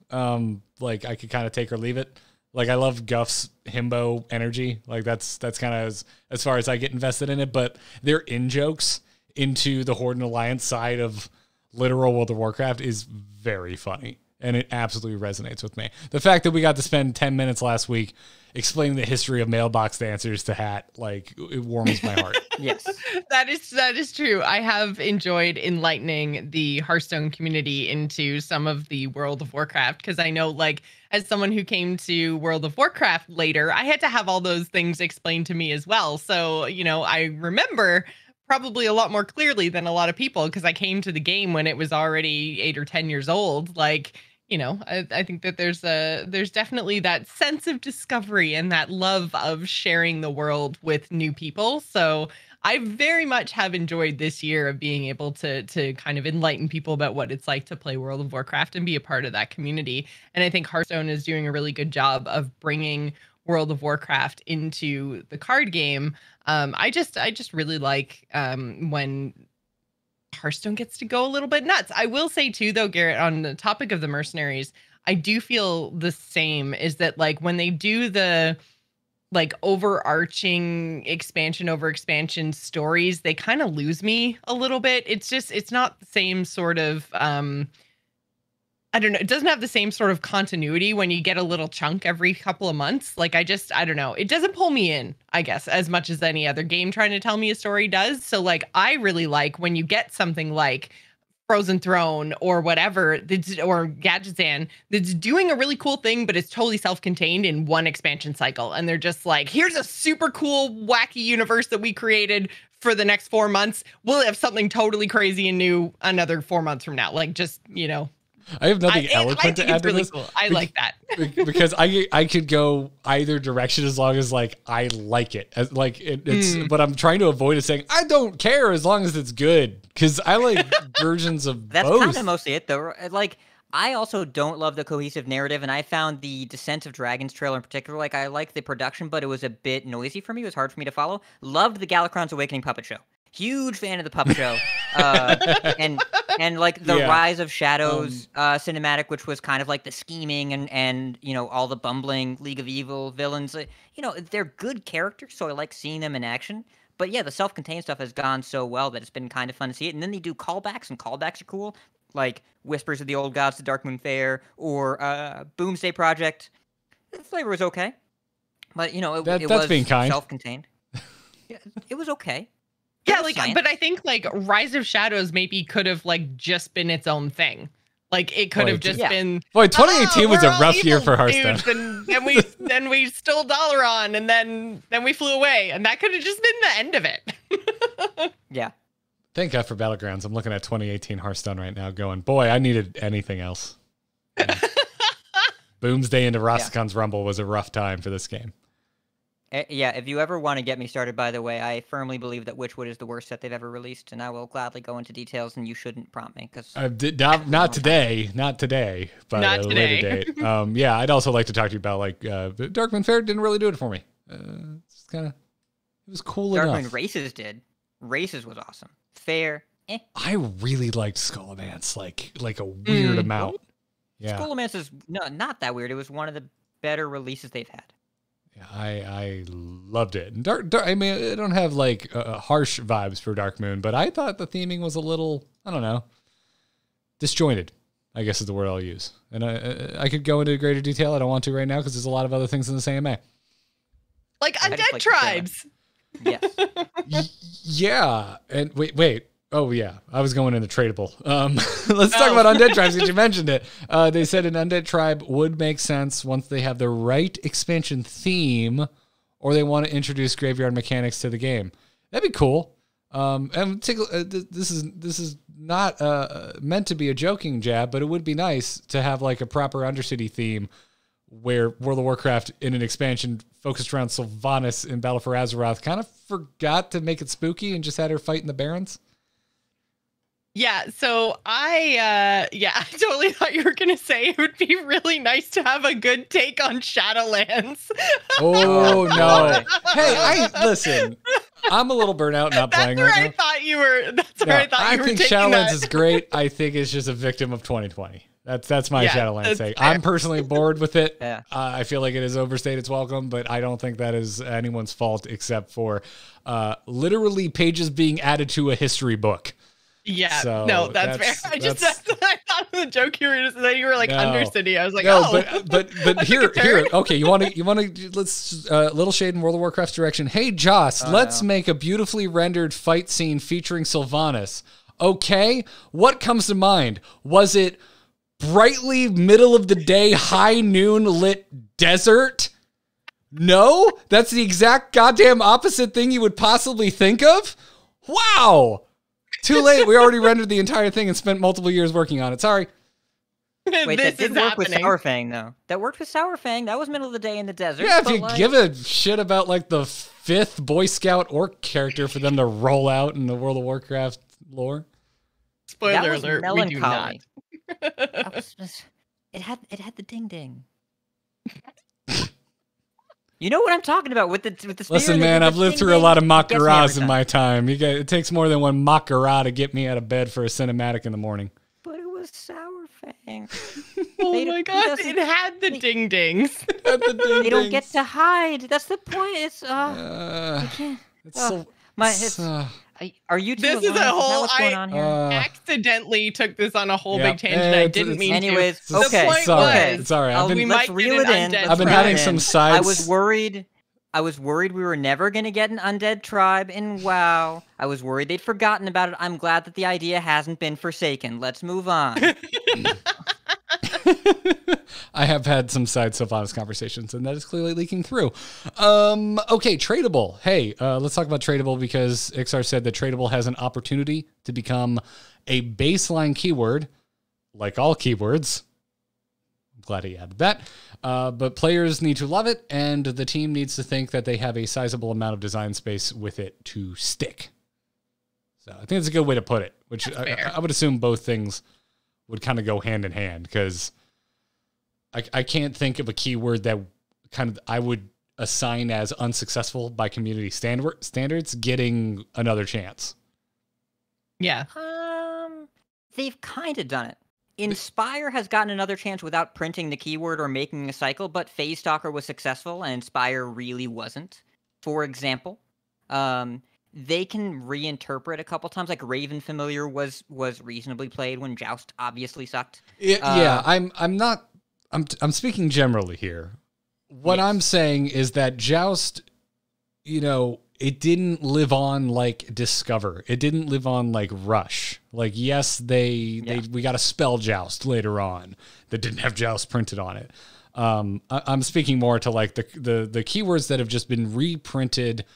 Like I could kind of take or leave it. Like I love Guff's himbo energy. Like that's kind of as far as I get invested in it. But they're in jokes into the Horde and Alliance side of literal World of Warcraft is very funny. And it absolutely resonates with me. The fact that we got to spend 10 minutes last week explaining the history of mailbox dancers to Hat, like, it warms my heart. Yes. That is true. I have enjoyed enlightening the Hearthstone community into some of the World of Warcraft, because I know, like, as someone who came to World of Warcraft later, I had to have all those things explained to me as well. So, you know, I remember probably a lot more clearly than a lot of people, because I came to the game when it was already 8 or 10 years old. Like, you know, I think that there's definitely that sense of discovery and that love of sharing the world with new people. So I very much have enjoyed this year of being able to kind of enlighten people about what it's like to play World of Warcraft and be a part of that community. And I think Hearthstone is doing a really good job of bringing World of Warcraft into the card game. I just really like when Hearthstone gets to go a little bit nuts. I will say too, though, Garrett, on the topic of the mercenaries, I do feel the same, is that like when they do the like overarching expansion over expansion stories, they kind of lose me a little bit. It's not the same sort of I don't know. It doesn't have the same sort of continuity when you get a little chunk every couple of months. Like, I don't know. It doesn't pull me in, I guess, as much as any other game trying to tell me a story does. So, like, I really like when you get something like Frozen Throne or whatever, or Gadgetzan, that's doing a really cool thing, but it's totally self-contained in one expansion cycle. And they're just like, here's a super cool, wacky universe that we created for the next 4 months. We'll have something totally crazy and new another 4 months from now. Like, just, you know. I have nothing eloquent to add to really this. Cool. I like that. Because I could go either direction as long as like I like it. As, like it's what I'm trying to avoid is saying I don't care as long as it's good, because I like versions of That's both. kind of mostly it, though. Like, I also don't love the cohesive narrative, and I found the Descent of Dragons trailer in particular, like, I liked the production, but it was a bit noisy for me. It was hard for me to follow. Loved the Galakron's Awakening puppet show. Huge fan of the puppet show. And like the Rise of Shadows cinematic, which was kind of like the scheming and you know, all the bumbling League of Evil villains. You know, they're good characters, so I like seeing them in action. But yeah, the self-contained stuff has gone so well that it's been kind of fun to see it. And then they do callbacks, and callbacks are cool. Like Whispers of the Old Gods to Darkmoon Faire, or Boomsday Project. The flavor was okay. But, you know, it was being kind. Self-contained. Yeah, it was okay. Yeah, like, but I think like Rise of Shadows maybe could have like just been its own thing. Like, it could have just been. Boy, 2018 was a rough year for Hearthstone. And then we stole Dalaran, and then we flew away, and that could have just been the end of it. Yeah. Thank God for Battlegrounds. I'm looking at 2018 Hearthstone right now, going, boy, I needed anything else. Boomsday into Rastikon's Rumble was a rough time for this game. Yeah, if you ever want to get me started, by the way, I firmly believe that Witchwood is the worst set they've ever released, and I will gladly go into details, and you shouldn't prompt me. Cause not today, but at a later date. Yeah, I'd also like to talk to you about, like, Darkmoon Faire didn't really do it for me. It's kind of, it was cool enough. Darkmoon Races did. Races was awesome. Fair, I really liked Scholomance, like a weird amount. Yeah. Scholomance is not that weird. It was one of the better releases they've had. I loved it. And I mean, I don't have like harsh vibes for Darkmoon, but I thought the theming was a little, I don't know, disjointed, I guess is the word I'll use. And I could go into greater detail. I don't want to right now because there's a lot of other things in the same AMA. Like Undead Tribes. Yes. Yeah. And wait. Oh, yeah. I was going into tradable. Let's talk about Undead Tribes since you mentioned it. They said an Undead Tribe would make sense once they have the right expansion theme, or they want to introduce graveyard mechanics to the game. That'd be cool. And this is not meant to be a joking jab, but it would be nice to have like a proper Undercity theme where World of Warcraft in an expansion focused around Sylvanas in Battle for Azeroth kind of forgot to make it spooky and just had her fight in the Barrens. Yeah, so I totally thought you were going to say it would be really nice to have a good take on Shadowlands. Oh, no. Hey, listen, I'm a little burnt out not playing right now. That's where I thought you were think taking Shadowlands that. is great. I think it's just a victim of 2020. That's my Shadowlands take. I'm personally bored with it. Yeah. I feel like it has overstayed its welcome, but I don't think that is anyone's fault except for literally pages being added to a history book. Yeah, So no, that's fair. I thought of the joke you were just then you were like Undercity. I was like, but here, okay, you want to let's little shade in World of Warcraft's direction. Hey, Joce, let's make a beautifully rendered fight scene featuring Sylvanas. Okay, what comes to mind? Was it brightly middle of the day, high noon lit desert? No, that's the exact goddamn opposite thing you would possibly think of. Wow. Too late. We already rendered the entire thing and spent multiple years working on it. Sorry. Wait, that did work with Sourfang, though. That worked with Sourfang. That was middle of the day in the desert. Yeah, if you give a shit about like the 5th Boy Scout orc character for them to roll out in the World of Warcraft lore. Spoiler alert, we do not. It had the ding ding. You know what I'm talking about with the Listen, man, I've lived through a lot of Makaras in my time. It takes more than one Makara to get me out of bed for a cinematic in the morning. But it was Sourfang. Oh my god, it had the ding dings. They don't get to hide. That's the point. It's are you two? This is a whole. What's going on here? Accidentally took this on a whole big tangent. I didn't mean anyways, to. Okay, the point was, sorry. Let's reel it in. I've been having some sides. I was worried we were never going to get an undead tribe in WoW. I was worried they'd forgotten about it. I'm glad that the idea hasn't been forsaken. Let's move on. I have had some side Sylvanas conversations, and that is clearly leaking through. Okay, tradable. Hey, let's talk about tradable because Iksar said that tradable has an opportunity to become a baseline keyword, like all keywords. I'm glad he added that. But players need to love it, and the team needs to think that they have a sizable amount of design space with it to stick. So I think it's a good way to put it, which I would assume both things would kind of go hand in hand because I can't think of a keyword that kind of I would assign as unsuccessful by community standards getting another chance. Yeah. They've kind of done it. Inspire has gotten another chance without printing the keyword or making a cycle, but Phase Stalker was successful and Inspire really wasn't. For example, they can reinterpret a couple times. Like Raven Familiar was reasonably played when Joust obviously sucked. I'm speaking generally here. What I'm saying is that Joust, it didn't live on like Discover. It didn't live on like Rush. Like, yes, we got a spell Joust later on that didn't have Joust printed on it. I'm speaking more to like the keywords that have just been reprinted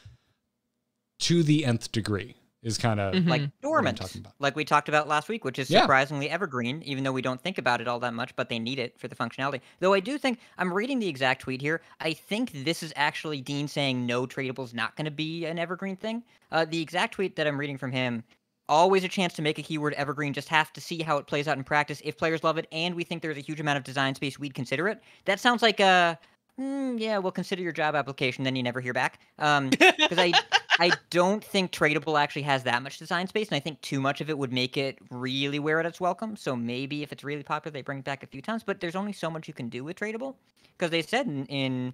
to the nth degree is kind of like Dormant, like we talked about last week, which is surprisingly evergreen, even though we don't think about it all that much, but they need it for the functionality. Though I do think, I'm reading the exact tweet here, I think this is actually Dean saying no tradable is not going to be an evergreen thing. The exact tweet that I'm reading from him, always a chance to make a keyword evergreen, just have to see how it plays out in practice. If players love it and we think there's a huge amount of design space, we'd consider it. That sounds like we'll consider your job application, then you never hear back. Because I don't think tradable actually has that much design space, and I think too much of it would make it really wear out its welcome. So maybe if it's really popular, they bring it back a few times. But there's only so much you can do with tradable, because they said in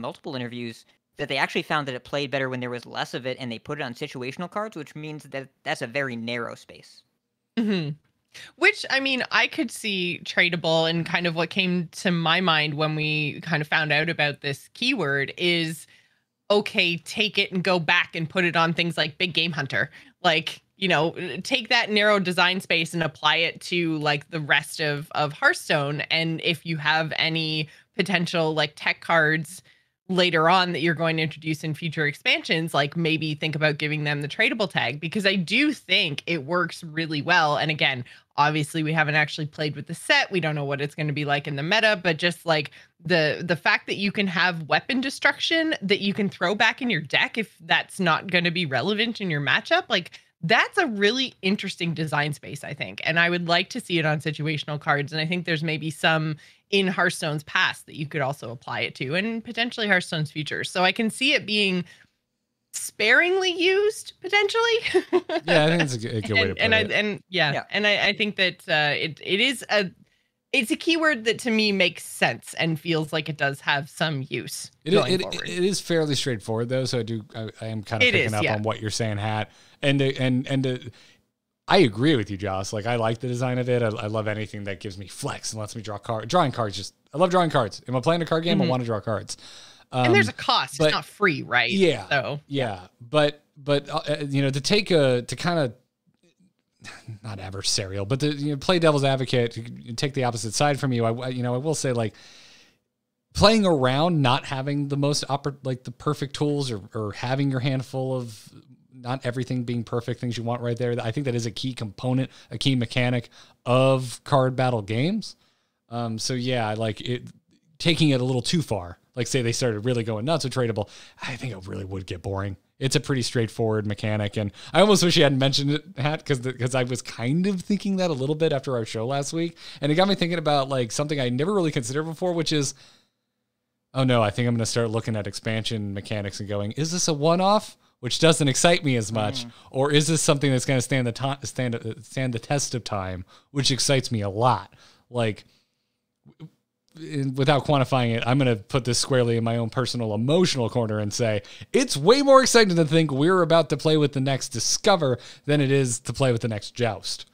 multiple interviews that they actually found that it played better when there was less of it, and they put it on situational cards, which means that that's a very narrow space. Mm-hmm. Which, I mean, I could see tradable, and kind of what came to my mind when we kind of found out about this keyword is, okay, take it and go back and put it on things like Big Game Hunter. Like, take that narrow design space and apply it to like the rest of Hearthstone. And if you have any potential like tech cards later on that you're going to introduce in future expansions, like maybe think about giving them the tradable tag, because I do think it works really well. And again, obviously we haven't actually played with the set. We don't know what it's going to be like in the meta, but just like the fact that you can have weapon destruction that you can throw back in your deck if that's not going to be relevant in your matchup, like that's a really interesting design space, I think. And I would like to see it on situational cards. And I think there's maybe some in Hearthstone's past that you could also apply it to, and potentially Hearthstone's future. So I can see it being sparingly used potentially. Yeah, I think it's a good way to put it. And I think that it's a keyword that to me makes sense and feels like it does have some use. It is fairly straightforward though, so I am kind of picking up on what you're saying, Hat. And I agree with you, Joce. Like, I like the design of it. I love anything that gives me flex and lets me draw cards. Drawing cards, I love drawing cards. If I'm playing a card game, I want to draw cards. And there's a cost. It's not free, right? Yeah. So yeah. But to kind of not adversarial, but to play devil's advocate, to take the opposite side from you, I will say, like, playing around not having the most the perfect tools or having your handful of not everything being perfect things you want right there. I think that is a key component, a key mechanic of card battle games. So yeah, I like it taking it a little too far. Like, say they started really going nuts with tradable, I think it really would get boring. It's a pretty straightforward mechanic, and I almost wish you hadn't mentioned it, Hat, because I was kind of thinking that a little bit after our show last week, and it got me thinking about like something I never really considered before, which is, oh no, I think I'm going to start looking at expansion mechanics and going, is this a one-off, which doesn't excite me as much, or is this something that's going to stand the test of time, which excites me a lot? Like, without quantifying it, I'm going to put this squarely in my own personal emotional corner and say it's way more exciting to think we're about to play with the next Discover than it is to play with the next Joust.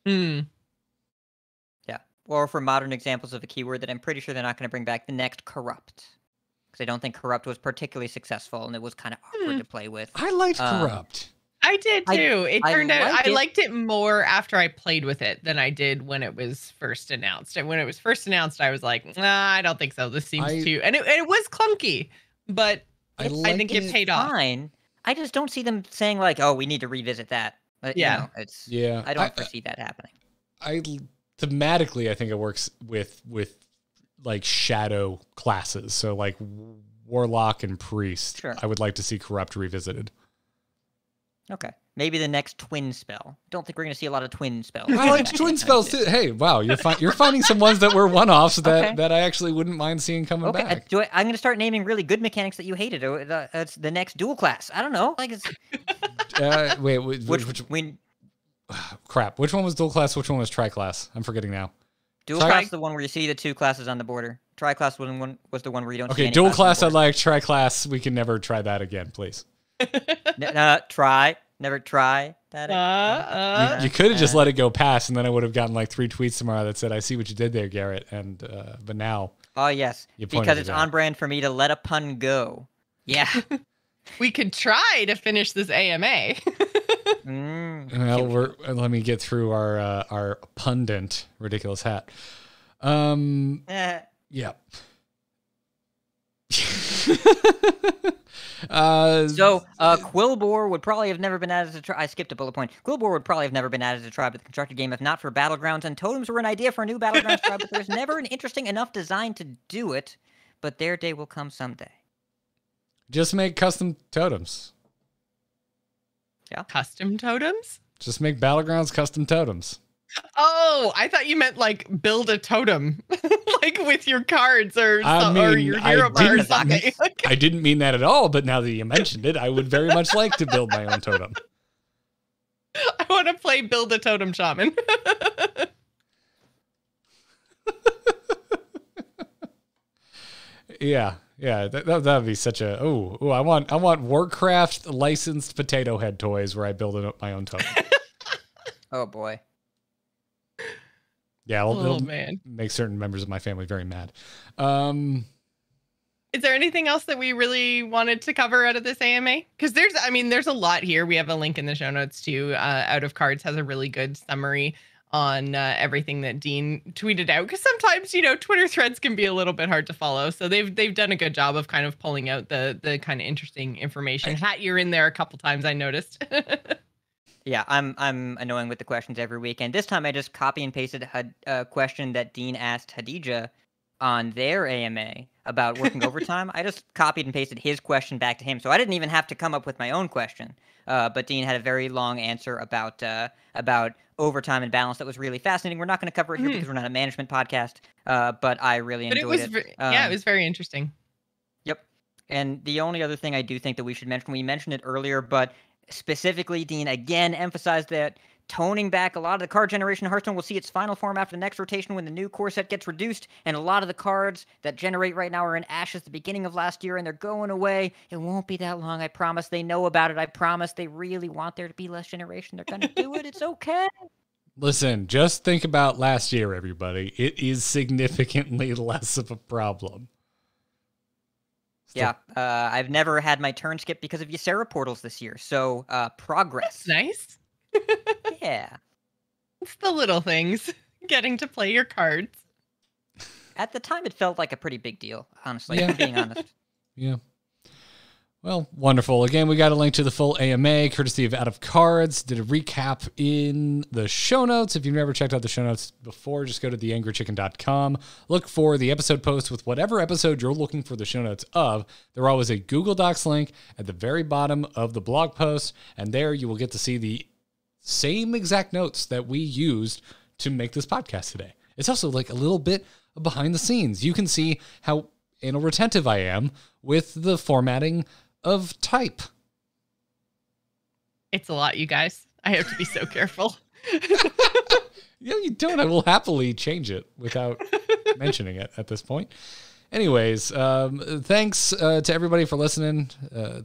Yeah. Or for modern examples of a keyword that I'm pretty sure they're not going to bring back, the next Corrupt. Because I don't think Corrupt was particularly successful, and it was kind of awkward to play with. I liked Corrupt. I did too. It turned out I liked it more after I played with it than I did when it was first announced. And when it was first announced, I was like, nah, I don't think so. This seems too... And it was clunky, but I think it paid off. Fine. I just don't see them saying like, oh, we need to revisit that. But, yeah. I don't foresee that happening. Thematically, I think it works with like shadow classes. So like Warlock and Priest. Sure. I would like to see Corrupt revisited. Okay. Maybe the next twin spell. Don't think we're going to see a lot of twin spells. I like twin spells too. Hey, wow, you're finding some ones that were one-offs that I actually wouldn't mind seeing coming back. I'm going to start naming really good mechanics that you hated. It's the next dual class. I don't know. Like it's. Crap. Which one was dual class? Which one was tri-class? I'm forgetting now. Dual class is the one where you see the two classes on the border. Tri-class was the one where you don't see any dual class I on the like. Tri-class, we can never try that again, please. Never try that. You could have just let it go past, and then I would have gotten like 3 tweets tomorrow that said, "I see what you did there, Garrett." And but now, oh yes, because it's on brand for me to let a pun go. Yeah, we could try to finish this AMA. Well, let me get through our pundit ridiculous hat. Yeah. Quillbore would probably have never been added to tribe. I skipped a bullet point. Quillbore would probably have never been added to tribe of the constructed game if not for Battlegrounds, and totems were an idea for a new Battlegrounds tribe, but there was never an interesting enough design to do it. But their day will come someday. Just make custom totems. Yeah. Custom totems? Just make Battlegrounds custom totems. Oh, I thought you meant like build a totem, like with your cards or your hero bar or something. I didn't mean that at all, but now that you mentioned it, I would very much like to build my own totem. I want to play Build a Totem Shaman. Yeah, that'd be such a I want Warcraft licensed potato head toys where I build my own totem. Oh boy. Yeah, it'll man. Make certain members of my family very mad. Is there anything else that we really wanted to cover out of this AMA? Because there's a lot here. We have a link in the show notes too. Out of Cards has a really good summary on everything that Dean tweeted out. Because sometimes, Twitter threads can be a little bit hard to follow. So they've done a good job of kind of pulling out the kind of interesting information. Hat, you're in there a couple times, I noticed. Yeah, I'm annoying with the questions every week, and this time I just copy and pasted a question that Dean asked Hadija on their AMA about working overtime. I just copied and pasted his question back to him, so I didn't even have to come up with my own question. But Dean had a very long answer about overtime and balance that was really fascinating. We're not going to cover it here because we're not a management podcast, but I really enjoyed it. It was very interesting. Yep. And the only other thing I do think that we should mention, we mentioned it earlier, but specifically, Dean again emphasized that toning back a lot of the card generation. Hearthstone will see its final form after the next rotation when the new core set gets reduced, and a lot of the cards that generate right now are in ashes at the beginning of last year, and they're going away. It won't be that long, I promise. They know about it, I promise. They really want there to be less generation. They're going to do it. It's okay. Listen, just think about last year, everybody. It is significantly less of a problem. Yeah, I've never had my turn skip because of Ysera portals this year, so progress. That's nice. Yeah. It's the little things. Getting to play your cards. At the time, it felt like a pretty big deal, honestly, Yeah. being honest. Yeah. Well, wonderful. Again, we got a link to the full AMA, courtesy of Out of Cards. Did a recap in the show notes. If you've never checked out the show notes before, just go to theangrychicken.com. Look for the episode post with whatever episode you're looking for the show notes of. There's always a Google Docs link at the very bottom of the blog post, and there you will get to see the same exact notes that we used to make this podcast today. It's also like a little bit of behind the scenes. You can see how anal retentive I am with the formatting of type. It's a lot, you guys. I have to be so careful. Yeah, you don't. I will happily change it without mentioning it at this point. Anyways, thanks to everybody for listening.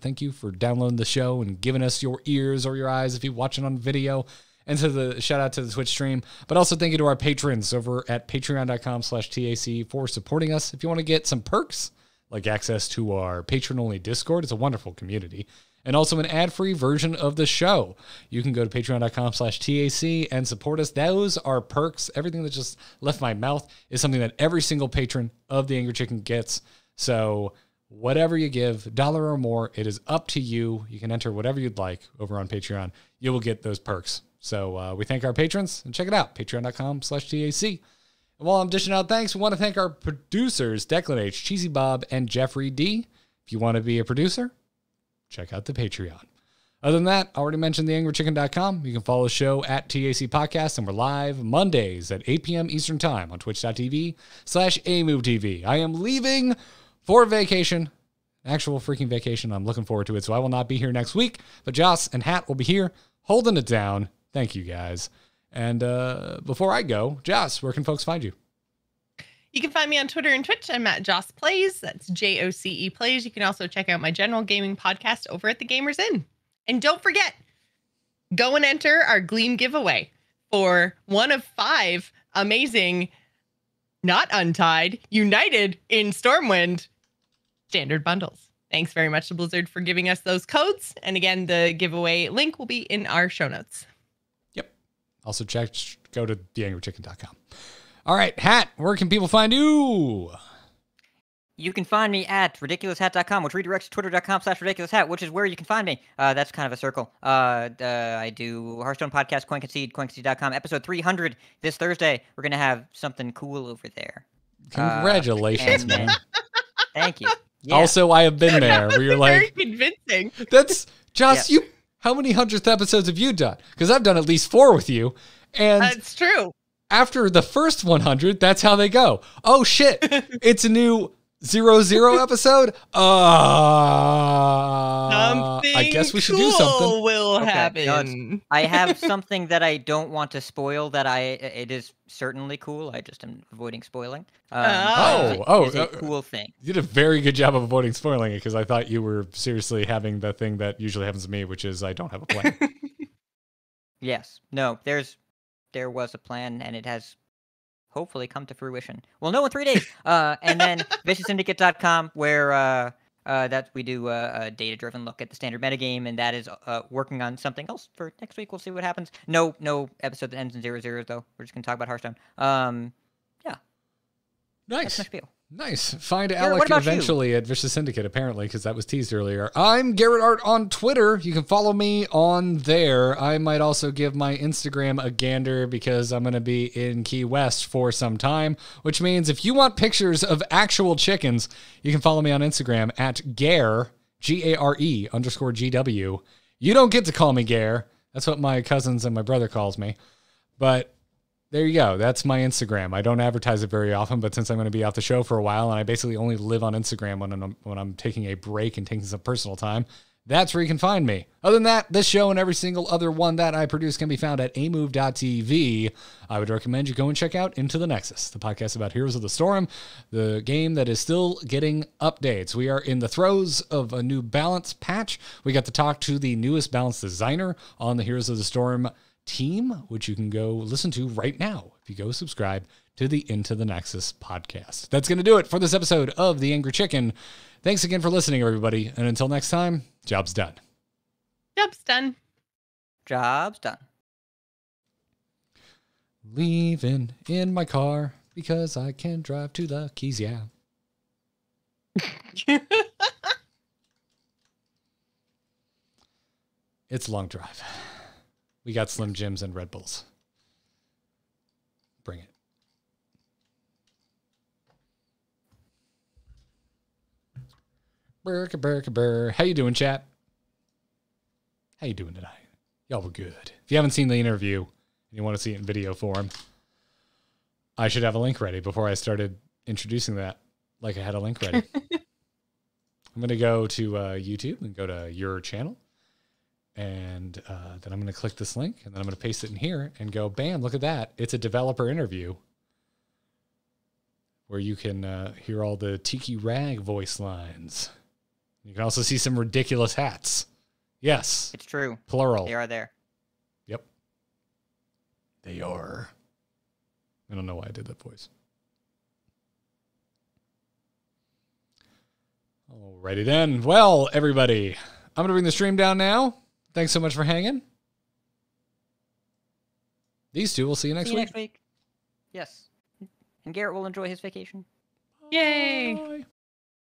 Thank you for downloading the show and giving us your ears or your eyes if you're watching on video. And to the shout out to the Twitch stream. But also thank you to our patrons over at patreon.com/TAC for supporting us. If you want to get some perks, like access to our patron-only Discord, it's a wonderful community, and also an ad-free version of the show, you can go to patreon.com/TAC and support us. Those are perks. Everything that just left my mouth is something that every single patron of The Angry Chicken gets. So whatever you give, $1 or more, it is up to you. You can enter whatever you'd like over on Patreon. You will get those perks. So we thank our patrons, and check it out, patreon.com/TAC. And while I'm dishing out thanks, we want to thank our producers, Declan H, Cheesy Bob, and Jeffrey D. If you want to be a producer, check out the Patreon. Other than that, I already mentioned theangrychicken.com. You can follow the show at TAC Podcast, and we're live Mondays at 8 p.m. Eastern Time on twitch.tv/AMoveTV. I am leaving for vacation, actual freaking vacation. I'm looking forward to it, so I will not be here next week, but Joce and Hat will be here holding it down. Thank you, guys. And before I go, Joce, where can folks find you? You can find me on Twitter and Twitch. I'm at Joce Plays. That's JOCE Plays. You can also check out my general gaming podcast over at The Gamers Inn. And don't forget, go and enter our Gleam giveaway for one of 5 amazing, not untied, united in Stormwind standard bundles. Thanks very much to Blizzard for giving us those codes. And again, the giveaway link will be in our show notes. Also go to theangrychicken.com. All right, Hat, where can people find you? You can find me at RidiculousHat.com, which redirects to twitter.com/RidiculousHat, which is where you can find me. That's kind of a circle. I do Hearthstone podcast, CoinConcede.com, episode 300 this Thursday. We're going to have something cool over there. Congratulations, man. Thank you. Yeah. Also, I have been there where you're Very like, convincing. that's, Joce, Yeah. how many 100th episodes have you done? Because I've done at least 4 with you. And That's true. after the first 100, that's how they go. Oh, shit. It's a new 00 episode? I guess we should do something. Will Okay, happen. I have something that I don't want to spoil it is certainly cool. I just am avoiding spoiling. It's a cool thing. You did a very good job of avoiding spoiling it because I thought you were seriously having the thing that usually happens to me, which is I don't have a plan. Yes. No, there was a plan, and it has hopefully come to fruition. We'll know in 3 days. And then ViciousSyndicate.com, where that we do a data-driven look at the standard metagame, and that is working on something else for next week. We'll see what happens. No episode that ends in 00, though. We're just going to talk about Hearthstone. Yeah. Nice. That's my spiel. Nice. Find Garrett, Alec what about you? eventually at Vicious Syndicate, apparently, because that was teased earlier. I'm Garrett Art on Twitter. You can follow me on there. I might also give my Instagram a gander because I'm going to be in Key West for some time, which means if you want pictures of actual chickens, you can follow me on Instagram at Gare, Gare_GW. You don't get to call me Gare. That's what my cousins and my brother calls me. But there you go. That's my Instagram. I don't advertise it very often, but since I'm going to be off the show for a while, and I basically only live on Instagram when I'm taking a break and taking some personal time, That's where you can find me. Other than that, this show and every single other one that I produce can be found at amove.tv. I would recommend you go and check out Into the Nexus, the podcast about Heroes of the Storm, the game that is still getting updates. We are in the throes of a new balance patch. We got to talk to the newest balance designer on the Heroes of the Storm team, which you can go listen to right now if you go subscribe to the Into the Nexus podcast. That's going to do it for this episode of The Angry Chicken. Thanks again for listening, everybody. And until next time, job's done. Job's done. Job's done. Leaving in my car because I can drive to the Keys, yeah. It's a long drive. We got Slim Jims and Red Bulls. Bring it. Burr. How you doing, chat? How you doing tonight? Y'all were good. If you haven't seen the interview and you want to see it in video form, I should have a link ready before I started introducing that like I had a link ready. I'm going to go to YouTube and go to your channel. And then I'm going to click this link, and then I'm going to paste it in here and go, bam, look at that. It's a developer interview where you can hear all the Tiki Rag voice lines. You can also see some ridiculous hats. Yes. It's true. Plural. They are there. Yep. They are. I don't know why I did that voice. Alrighty then. Well, everybody, I'm going to bring the stream down now. Thanks so much for hanging. These two will see you next week. Yes. And Garrett will enjoy his vacation. Yay. Bye.